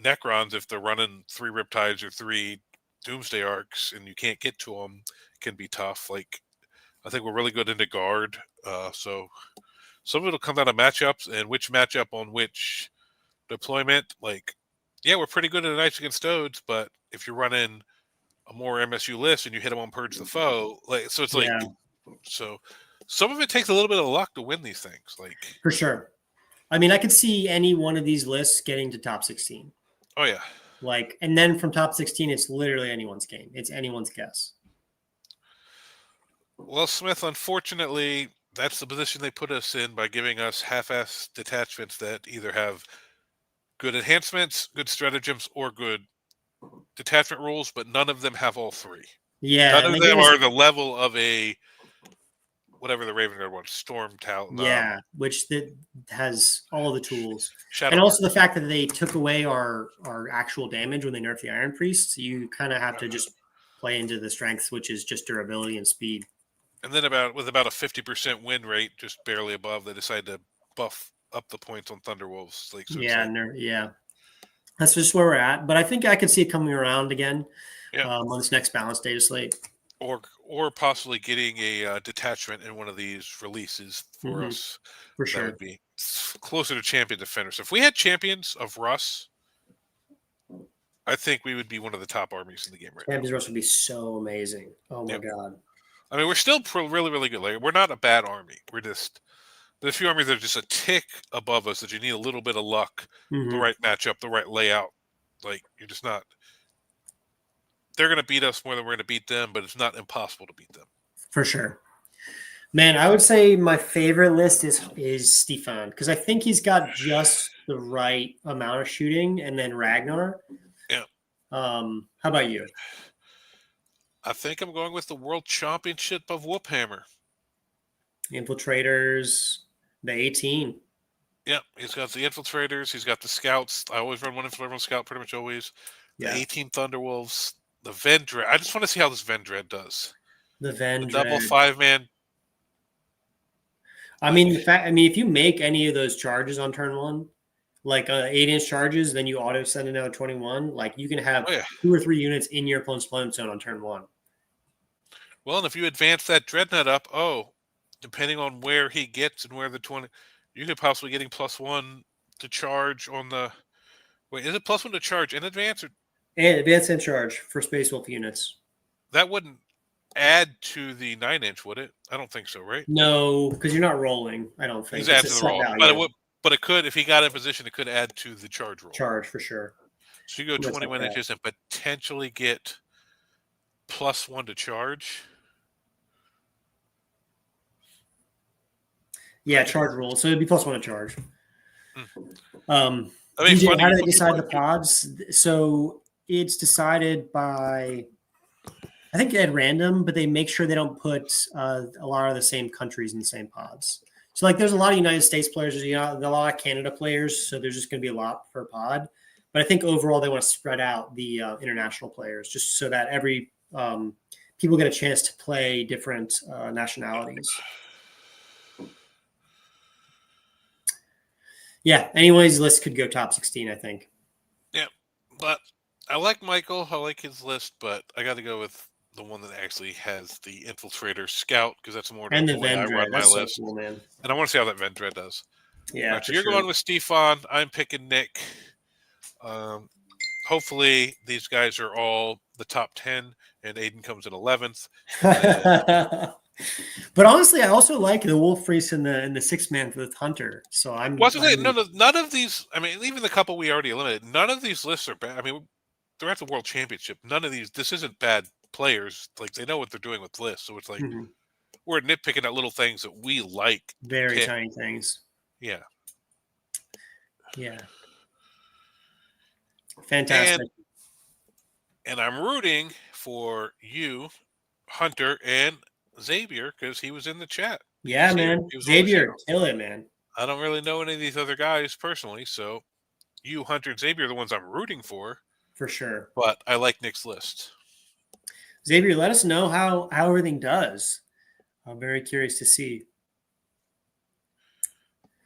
Necrons, if they're running 3 Riptides or 3 Doomsday Arcs and you can't get to them, can be tough. I think we're really good into Guard. So some of it will come down to matchups and which matchup on which deployment. We're pretty good at Knights Against Toads, but if you're running a more MSU list and you hit them on Purge the Foe, so some of it takes a little bit of luck to win these things. For sure. I mean, I could see any one of these lists getting to top 16. Oh yeah. And then from top 16, it's literally anyone's game. It's anyone's guess. Well, Smith, unfortunately, that's the position they put us in by giving us half-assed detachments that either have good enhancements, good stratagems, or good detachment rules, but none of them have all 3. Yeah. None of them are the level of a whatever the Raven Guard wants, Storm Talon. Yeah, which has all the tools. And also the fact that they took away our actual damage when they nerfed the Iron Priest. So you kind of have to just play into the strengths, which is just durability and speed. And then with about a 50% win rate, just barely above, they decided to buff up the points on Thunderwolves. Yeah, that's just where we're at. But I think I could see it coming around again on this next balance data slate. Or possibly getting a detachment in one of these releases for us. For sure. That would be closer to champion defender. So if we had champions of Russ, I think we would be one of the top armies in the game right now. Champions Russ would be so amazing. Oh my god. I mean, we're still really, really good. Like, we're not a bad army. We're just there's a few armies that are just a tick above us that you need a little bit of luck, the right matchup, the right layout. Like, you're just not. They're going to beat us more than we're going to beat them, but it's not impossible to beat them. For sure. Man, I would say my favorite list is Stefan, because I think he's got just the right amount of shooting, and then Ragnar. Yeah. How about you? I think I'm going with the World Championship of Whoophammer. Infiltrators, the 18. Yeah, he's got the Infiltrators. He's got the Scouts. I always run one Infiltrator Scout, pretty much always. The 18 Thunderwolves. The Vendred. I just want to see how this Vendred does. The Vendred. The double 5-man. I mean, if you make any of those charges on turn one, like 8-inch charges, then you auto send another 21. Like, you can have 2 or 3 units in your opponent's deployment zone on turn one. Well, and if you advance that Dreadnought up, depending on where he gets and where the 20, you could possibly getting +1 to charge on the. Wait, is it +1 to charge in advance or? And advance and charge for Space Wolf units. That wouldn't add to the 9-inch, would it? I don't think so, right? No, because you're not rolling. I don't think. It's to the roll, but it could, if he got in position, it could add to the charge roll. Charge for sure. So you go 21 inches and potentially get +1 to charge. Yeah, charge roll. So it'd be +1 to charge. I mean, DJ, how do they decide the pods? So it's decided by, I think at random, but they make sure they don't put a lot of the same countries in the same pods. So, like, there's a lot of United States players, there's a lot of Canada players, so there's just going to be a lot per pod. But I think overall they want to spread out the international players just so that every people get a chance to play different nationalities. Yeah, anyways, list could go top 16, I think. Yeah, but I like Michael. I like his list, but I got to go with the one that actually has the Infiltrator Scout, because that's more and the way I run my list. So cool, man. And I want to see how that Vendred does. Yeah, right, so you're going with Stefan. I'm picking Nick. Hopefully these guys are all the top 10, and Aiden comes in 11th. But honestly, I also like the Wolf Priest and the 6-man for the Hunter. So none of these. I mean, even the couple we already eliminated. None of these lists are bad. I mean, they're at the World Championship. None of these. This isn't bad players. Like, they know what they're doing with lists. So it's like we're nitpicking at little things that we like. Very tiny things. Yeah. Yeah. Fantastic. And I'm rooting for you, Hunter, and Xavier, because he was in the chat. Yeah, man. Xavier, kill it, man. I don't really know any of these other guys personally, so you, Hunter, and Xavier are the ones I'm rooting for. For sure. But I like Nick's list. Xavier, let us know how everything does. I'm very curious to see.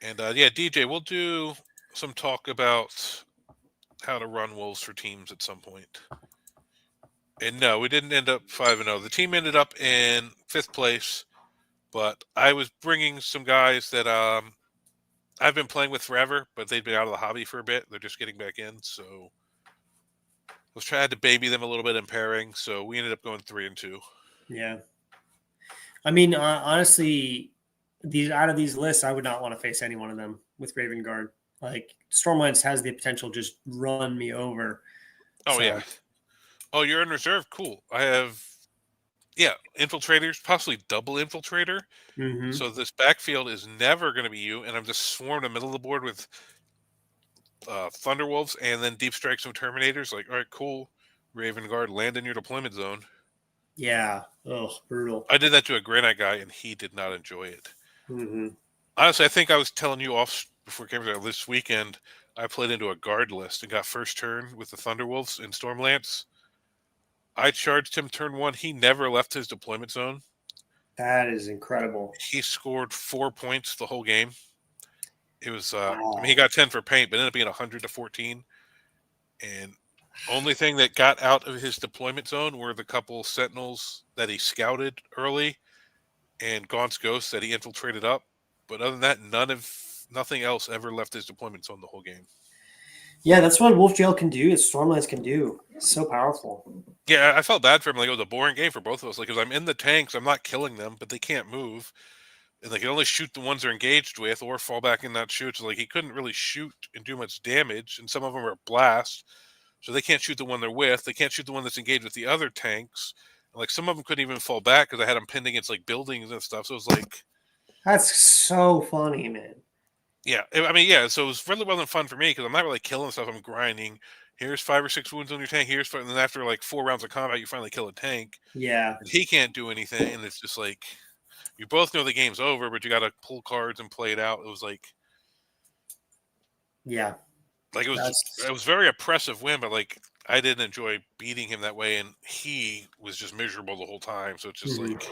And DJ, we'll do some talk about how to run Wolves for teams at some point. And no, we didn't end up 5-0. The team ended up in 5th place, but I was bringing some guys that I've been playing with forever, but they'd been out of the hobby for a bit. They're just getting back in, so I was trying to baby them a little bit in pairing, so we ended up going 3-2. Yeah. I mean, honestly, out of these lists, I would not want to face any one of them with Raven Guard. Like, Stormlands has the potential to just run me over. Oh, so. Yeah. Oh, you're in reserve? Cool. I have, Infiltrators, possibly double Infiltrator. Mm-hmm. So this backfield is never going to be you, and I'm just swarmed in the middle of the board with Thunderwolves and then Deep Strikes and Terminators. Like, all right, cool. Raven Guard, land in your deployment zone. Yeah. Oh, brutal. I did that to a Granite guy, and he did not enjoy it. Mm-hmm. Honestly, I think I was telling you off before camera this weekend. I played into a guard list and got first turn with the Thunderwolves in Stormlance. I charged him turn 1. He never left his deployment zone. That is incredible. He scored 4 points the whole game. It was, Wow. I mean, he got 10 for paint, but it ended up being 100 to 14. And only thing that got out of his deployment zone were the couple sentinels that he scouted early and Gaunt's Ghost that he infiltrated up. But other than that, nothing else ever left his deployment zone the whole game. Yeah, that's what Wolf Jail can do. It's Stormlands can do. It's so powerful. Yeah, I felt bad for him. Like, it was a boring game for both of us. Like, because I'm in the tanks, I'm not killing them, but they can't move. And they can only shoot the ones they're engaged with or fall back and not shoot. So, like, he couldn't really shoot and do much damage. And some of them are blast. So they can't shoot the one they're with. They can't shoot the one that's engaged with the other tanks. Like, some of them couldn't even fall back because I had them pinned against, like, buildings and stuff. So it was like... That's so funny, man. Yeah, I mean, yeah, so it really wasn't fun for me because I'm not really killing stuff. I'm grinding. Here's 5 or 6 wounds on your tank. Here's 5, and then after like 4 rounds of combat, you finally kill a tank. Yeah. And he can't do anything, and it's just like you both know the game's over, but you got to pull cards and play it out. It was like, yeah, like it was very oppressive win, but like I didn't enjoy beating him that way, and he was just miserable the whole time. So it's just like,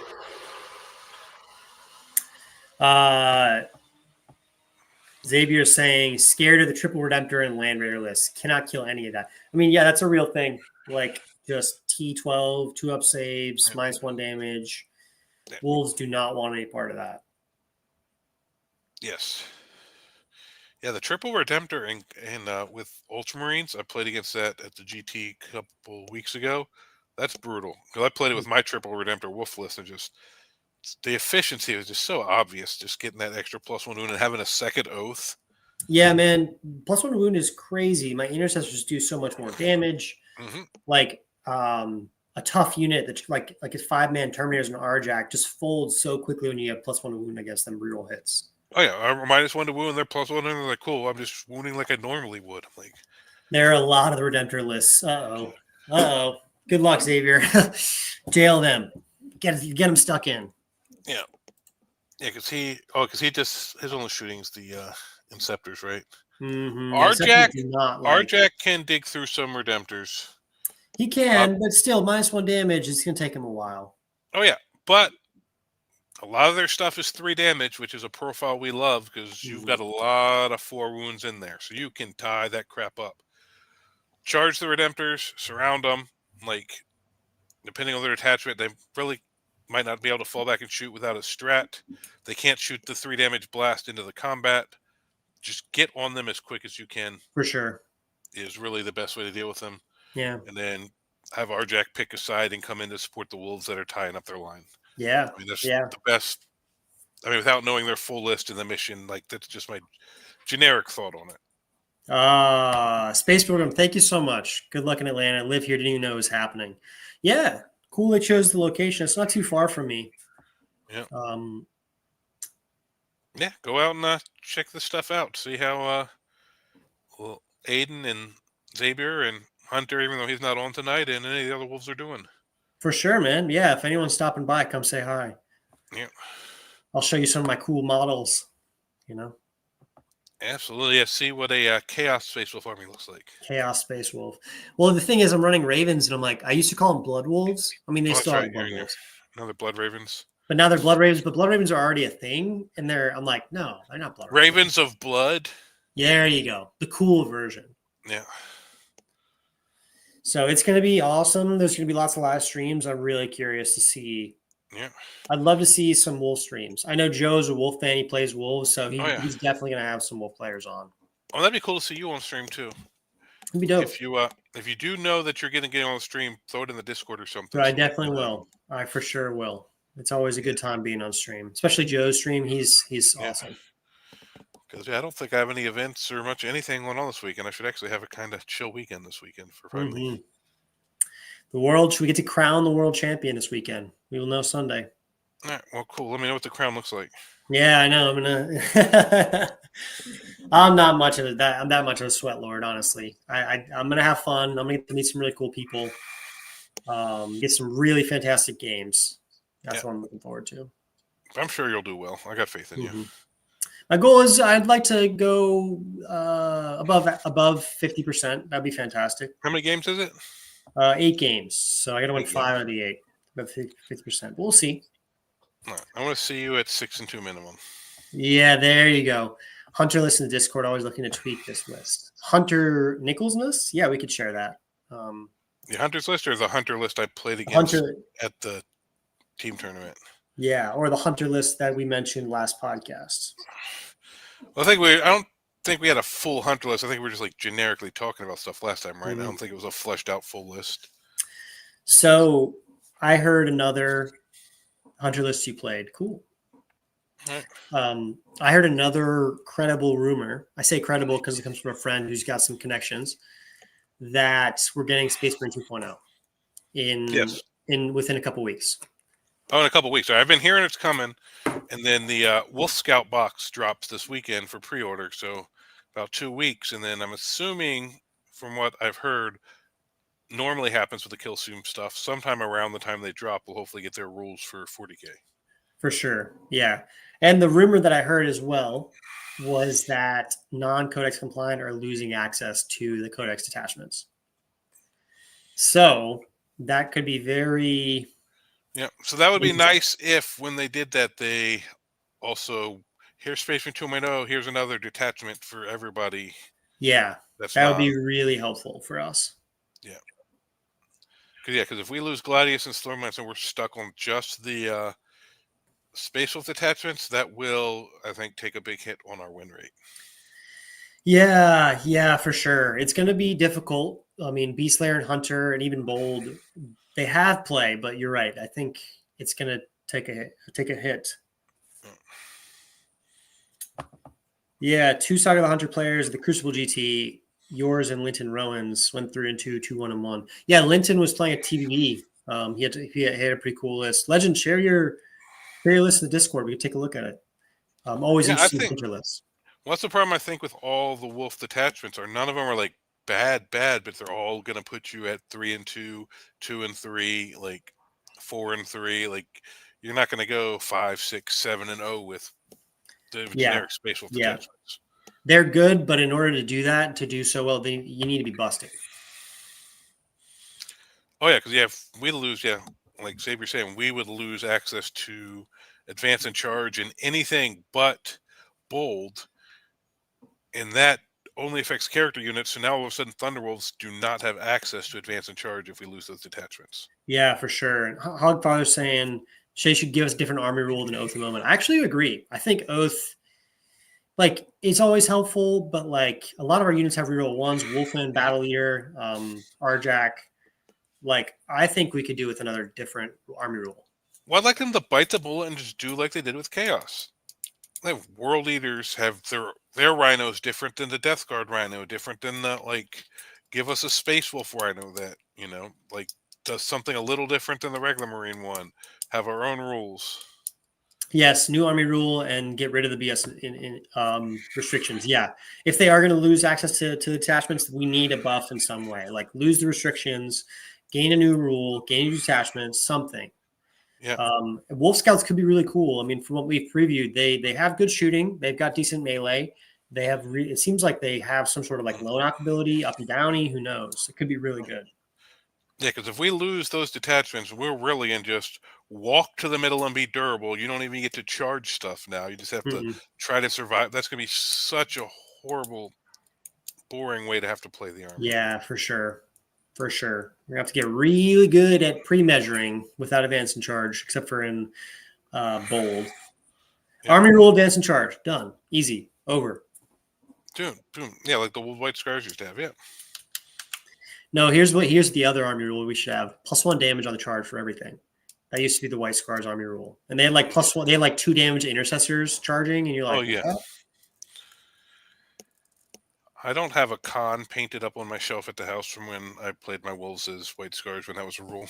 Xavier saying scared of the triple redemptor and land raider list. Cannot kill any of that. I mean, yeah, that's a real thing. Like just T12, 2-up saves, -1 damage. Yeah. Wolves do not want any part of that. Yes. Yeah, the triple redemptor and with Ultramarines, I played against that at the GT a couple weeks ago. That's brutal. Because I played it with my triple redemptor wolf list, and just the efficiency was just so obvious. Just getting that extra +1 wound and having a second oath. Yeah, man, +1 wound is crazy. My intercessors do so much more damage. Mm-hmm. Like a tough unit that like a 5-man Terminators and Arjack just folds so quickly when you have +1 wound against them brutal hits. Oh yeah, I'm -1 to wound. They're +1, and they're like, cool. I'm just wounding like I normally would. I'm like, there are a lot of the redemptor lists. Good luck, Xavier. Jail them. Get them stuck in. Yeah, because he just his only shooting is the Inceptors, right? Mm-hmm. Arjack can dig through some redemptors. He can, but still, -1 damage. It's gonna take him a while. Oh yeah, but a lot of their stuff is 3 damage, which is a profile we love because you've got a lot of 4 wounds in there, so you can tie that crap up. Charge the redemptors, surround them. Like, depending on their attachment, they really might not be able to fall back and shoot without a strat. They can't shoot the 3 damage blast into the combat. Just get on them as quick as you can. For sure. Is really the best way to deal with them. Yeah. And then have Arjack pick a side and come in to support the wolves that are tying up their line. Yeah. I mean, that's the best. I mean, without knowing their full list in the mission, like, that's just my generic thought on it. Space Program, thank you so much. Good luck in Atlanta. I live here, didn't even know it was happening. Yeah, cool they chose the location. It's not too far from me. Yeah. Yeah, go out and check this stuff out. See how Aiden and Xavier and Hunter, even though he's not on tonight, and any of the other wolves are doing. For sure, man. Yeah, if anyone's stopping by, come say hi. Yeah. I'll show you some of my cool models, you know? Absolutely. Yeah, see what a Chaos Space Wolf army looks like. Chaos Space Wolf. Well, the thing is, I'm running Ravens, and I'm like, I used to call them Blood Wolves. I mean, they still are Blood Wolves. No, they're Blood Ravens. But now they're Blood Ravens, but Blood Ravens are already a thing, and I'm like, no, they're not Blood Ravens. Ravens of Blood. Yeah, there you go. The cool version. Yeah. So it's going to be awesome. There's going to be lots of live streams. I'm really curious to see. Yeah. I'd love to see some wolf streams. I know Joe's a wolf fan. He plays wolves, so he's definitely going to have some wolf players on. Oh, that'd be cool to see you on stream too. It'd be dope. If you do know that you're going to get on the stream, throw it in the Discord or something. But I definitely will. I for sure will. It's always a good time being on stream, especially Joe's stream. He's awesome. Because I don't think I have any events or much anything going on this weekend. I should actually have a kind of chill weekend this weekend for finally. The world. Should we get to crown the world champion this weekend? We will know Sunday. All right. Well, cool. Let me know what the crown looks like. Yeah, I know. I'm not much of that. I'm that much of a sweat lord, honestly. I'm gonna have fun. I'm gonna get to meet some really cool people. Get some really fantastic games. That's what I'm looking forward to. I'm sure you'll do well. I got faith in you. My goal is I'd like to go above 50%. That'd be fantastic. How many games is it? 8 games. So I got to win 8 5 games. out of the 8. About 50%. We'll see. All right. I want to see you at 6-2 minimum. Yeah, there you go. Hunter list in the Discord, always looking to tweak this list. Hunter Nichols list? Yeah, we could share that. The Hunter's list or the Hunter list I played against Hunter, at the team tournament? yeah, or the Hunter list that we mentioned last podcast. Well, I don't think we had a full Hunter list. I think we were just like generically talking about stuff last time, right? I don't think it was a fleshed out full list. So I heard another Hunter list you played. Cool. Right. I heard another credible rumor. I say credible because it comes from a friend who's got some connections that we're getting Space Marine 2.0 within a couple weeks. Oh, in a couple weeks. I've been hearing it's coming, and then the Wolf Scout box drops this weekend for pre-order. So about 2 weeks, and then I'm assuming, from what I've heard, normally happens with the Kill Soon stuff. Sometime around the time they drop, we'll hopefully get their rules for 40K. For sure, yeah. And the rumor that I heard as well was that non-codex compliant are losing access to the codex detachments. So that could be very... Yeah, so that would be nice if when they did that, they also, here's Space Marine 2.0, here's another detachment for everybody. Yeah, that would be really helpful for us. Yeah. Because if we lose Gladius and Stormlance and we're stuck on just the Space Wolf detachments, that will, I think, take a big hit on our win rate. Yeah, for sure. It's going to be difficult. I mean, Beastlayer and Hunter and even Bold, they have play, but you're right. I think it's going to take a hit. Yeah, 2 Saga of the Hunter players, the Crucible GT, yours and Linton Rowan's went through into 2-1-1. Yeah, Linton was playing a TBB. He had a pretty cool list. Legend, share your list in the Discord. We can take a look at it. Always interesting Hunter lists. What's the problem, I think, with all the Wolf detachments are none of them are like bad, but they're all going to put you at 3-2, 2-3, like 4-3. Like you're not going to go 5, 6, 7-0 with the generic Space Wolf detachments. They're good, but in order to do that, to do so well, you need to be busting. Oh yeah, because if we lose, like Xavier's saying, we would lose access to advance and charge and anything but Bold. And that only affects character units, so now all of a sudden Thunderwolves do not have access to advance and charge if we lose those detachments. Yeah, for sure. And Hogfather's saying Shay should give us a different army rule than Oath at the moment. I actually agree. I think Oath, like, it's always helpful, but like a lot of our units have reroll ones, Wolfman, Battle Leader, Arjack. Like, I think we could do with another different army rule. Well, I'd like them to bite the bullet and just do like they did with Chaos. Like World Eaters have their rhinos different than the Death Guard rhino, different than the, like, give us a Space Wolf rhino that, like does something a little different than the regular Marine one. Have our own rules. Yes, new army rule and get rid of the BS in restrictions. Yeah, if they are going to lose access to the detachments, we need a buff in some way. Like lose the restrictions, gain a new rule, gain new detachments, something. Yeah. Wolf Scouts could be really cool. I mean, from what we've previewed, they have good shooting. They've got decent melee. They have. It seems like they have some sort of like low knock ability, up and downy. Who knows? It could be really good. Yeah, because if we lose those detachments, we're really in just walk to the middle and be durable. You don't even get to charge stuff now. You just have to try to survive. That's going to be such a horrible, boring way to have to play the army. Yeah, for sure. For sure. We're going to have to get really good at pre-measuring without advance and charge, except for in Bold. Yeah. Army rule, advance and charge. Done. Easy. Over. Boom. Yeah, like the White Scars used to have, yeah. No, here's the other army rule we should have. +1 damage on the charge for everything. That used to be the White Scars army rule. And they had like +1, they had like 2 damage intercessors charging, and you're like, oh yeah. What? I don't have a con painted up on my shelf at the house from when I played my Wolves as White Scars when that was a rule.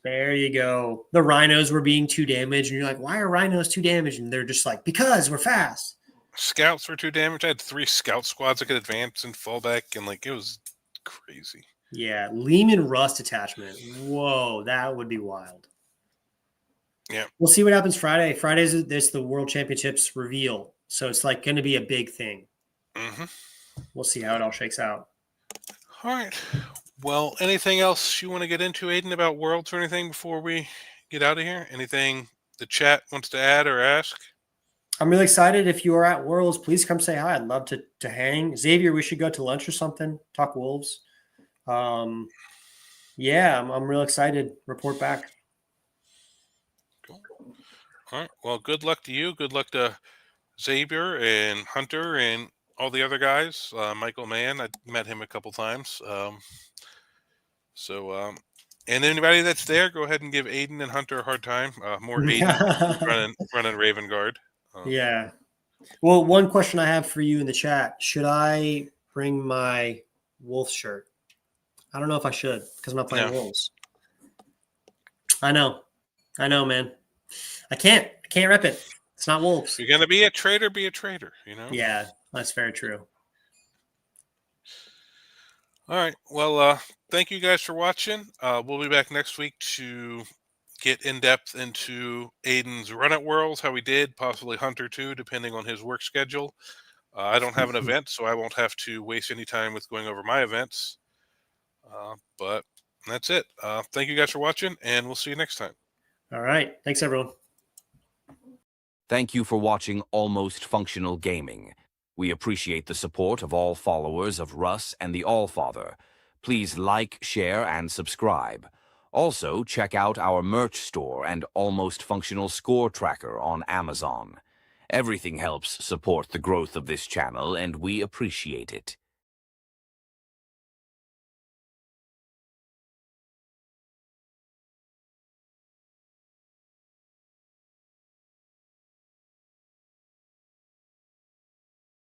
There you go. The rhinos were being 2 damage, and you're like, why are rhinos 2 damage? And they're just like, because we're fast. Scouts were 2 damage. I had 3 scout squads that could advance and fall back, and like it was crazy. Yeah, Lehman Rust attachment. Whoa, that would be wild. Yeah. We'll see what happens Friday. Friday's there's the World Championships reveal. So it's like going to be a big thing. Mm-hmm. We'll see how it all shakes out. All right. Well, anything else you want to get into, Aiden, about Worlds or anything before we get out of here? Anything the chat wants to add or ask? I'm really excited. If you are at Worlds, please come say hi. I'd love to hang. Xavier, we should go to lunch or something. Talk Wolves. Yeah, I'm real excited. Report back. Cool. All right. Well, good luck to you. Good luck to Xavier and Hunter and all the other guys. Michael Mann, I met him a couple times. And anybody that's there, go ahead and give Aiden and Hunter a hard time. More Aiden running Raven Guard. Yeah. Well, one question I have for you in the chat: should I bring my Wolf shirt? I don't know if I should because I'm not playing Wolves. I know, man. I can't rep it. It's not Wolves. If you're gonna be a traitor, be a traitor. You know. Yeah, that's very true. All right. Well, thank you guys for watching. We'll be back next week to get in depth into Aiden's run at Worlds, how he did, possibly Hunter too, depending on his work schedule. I don't have an event, so I won't have to waste any time with going over my events. But that's it. Thank you guys for watching, and we'll see you next time. All right. Thanks, everyone. Thank you for watching Almost Functional Gaming. We appreciate the support of all followers of Russ and the Allfather. Please like, share, and subscribe. Also, check out our merch store and Almost Functional score tracker on Amazon. Everything helps support the growth of this channel, and we appreciate it.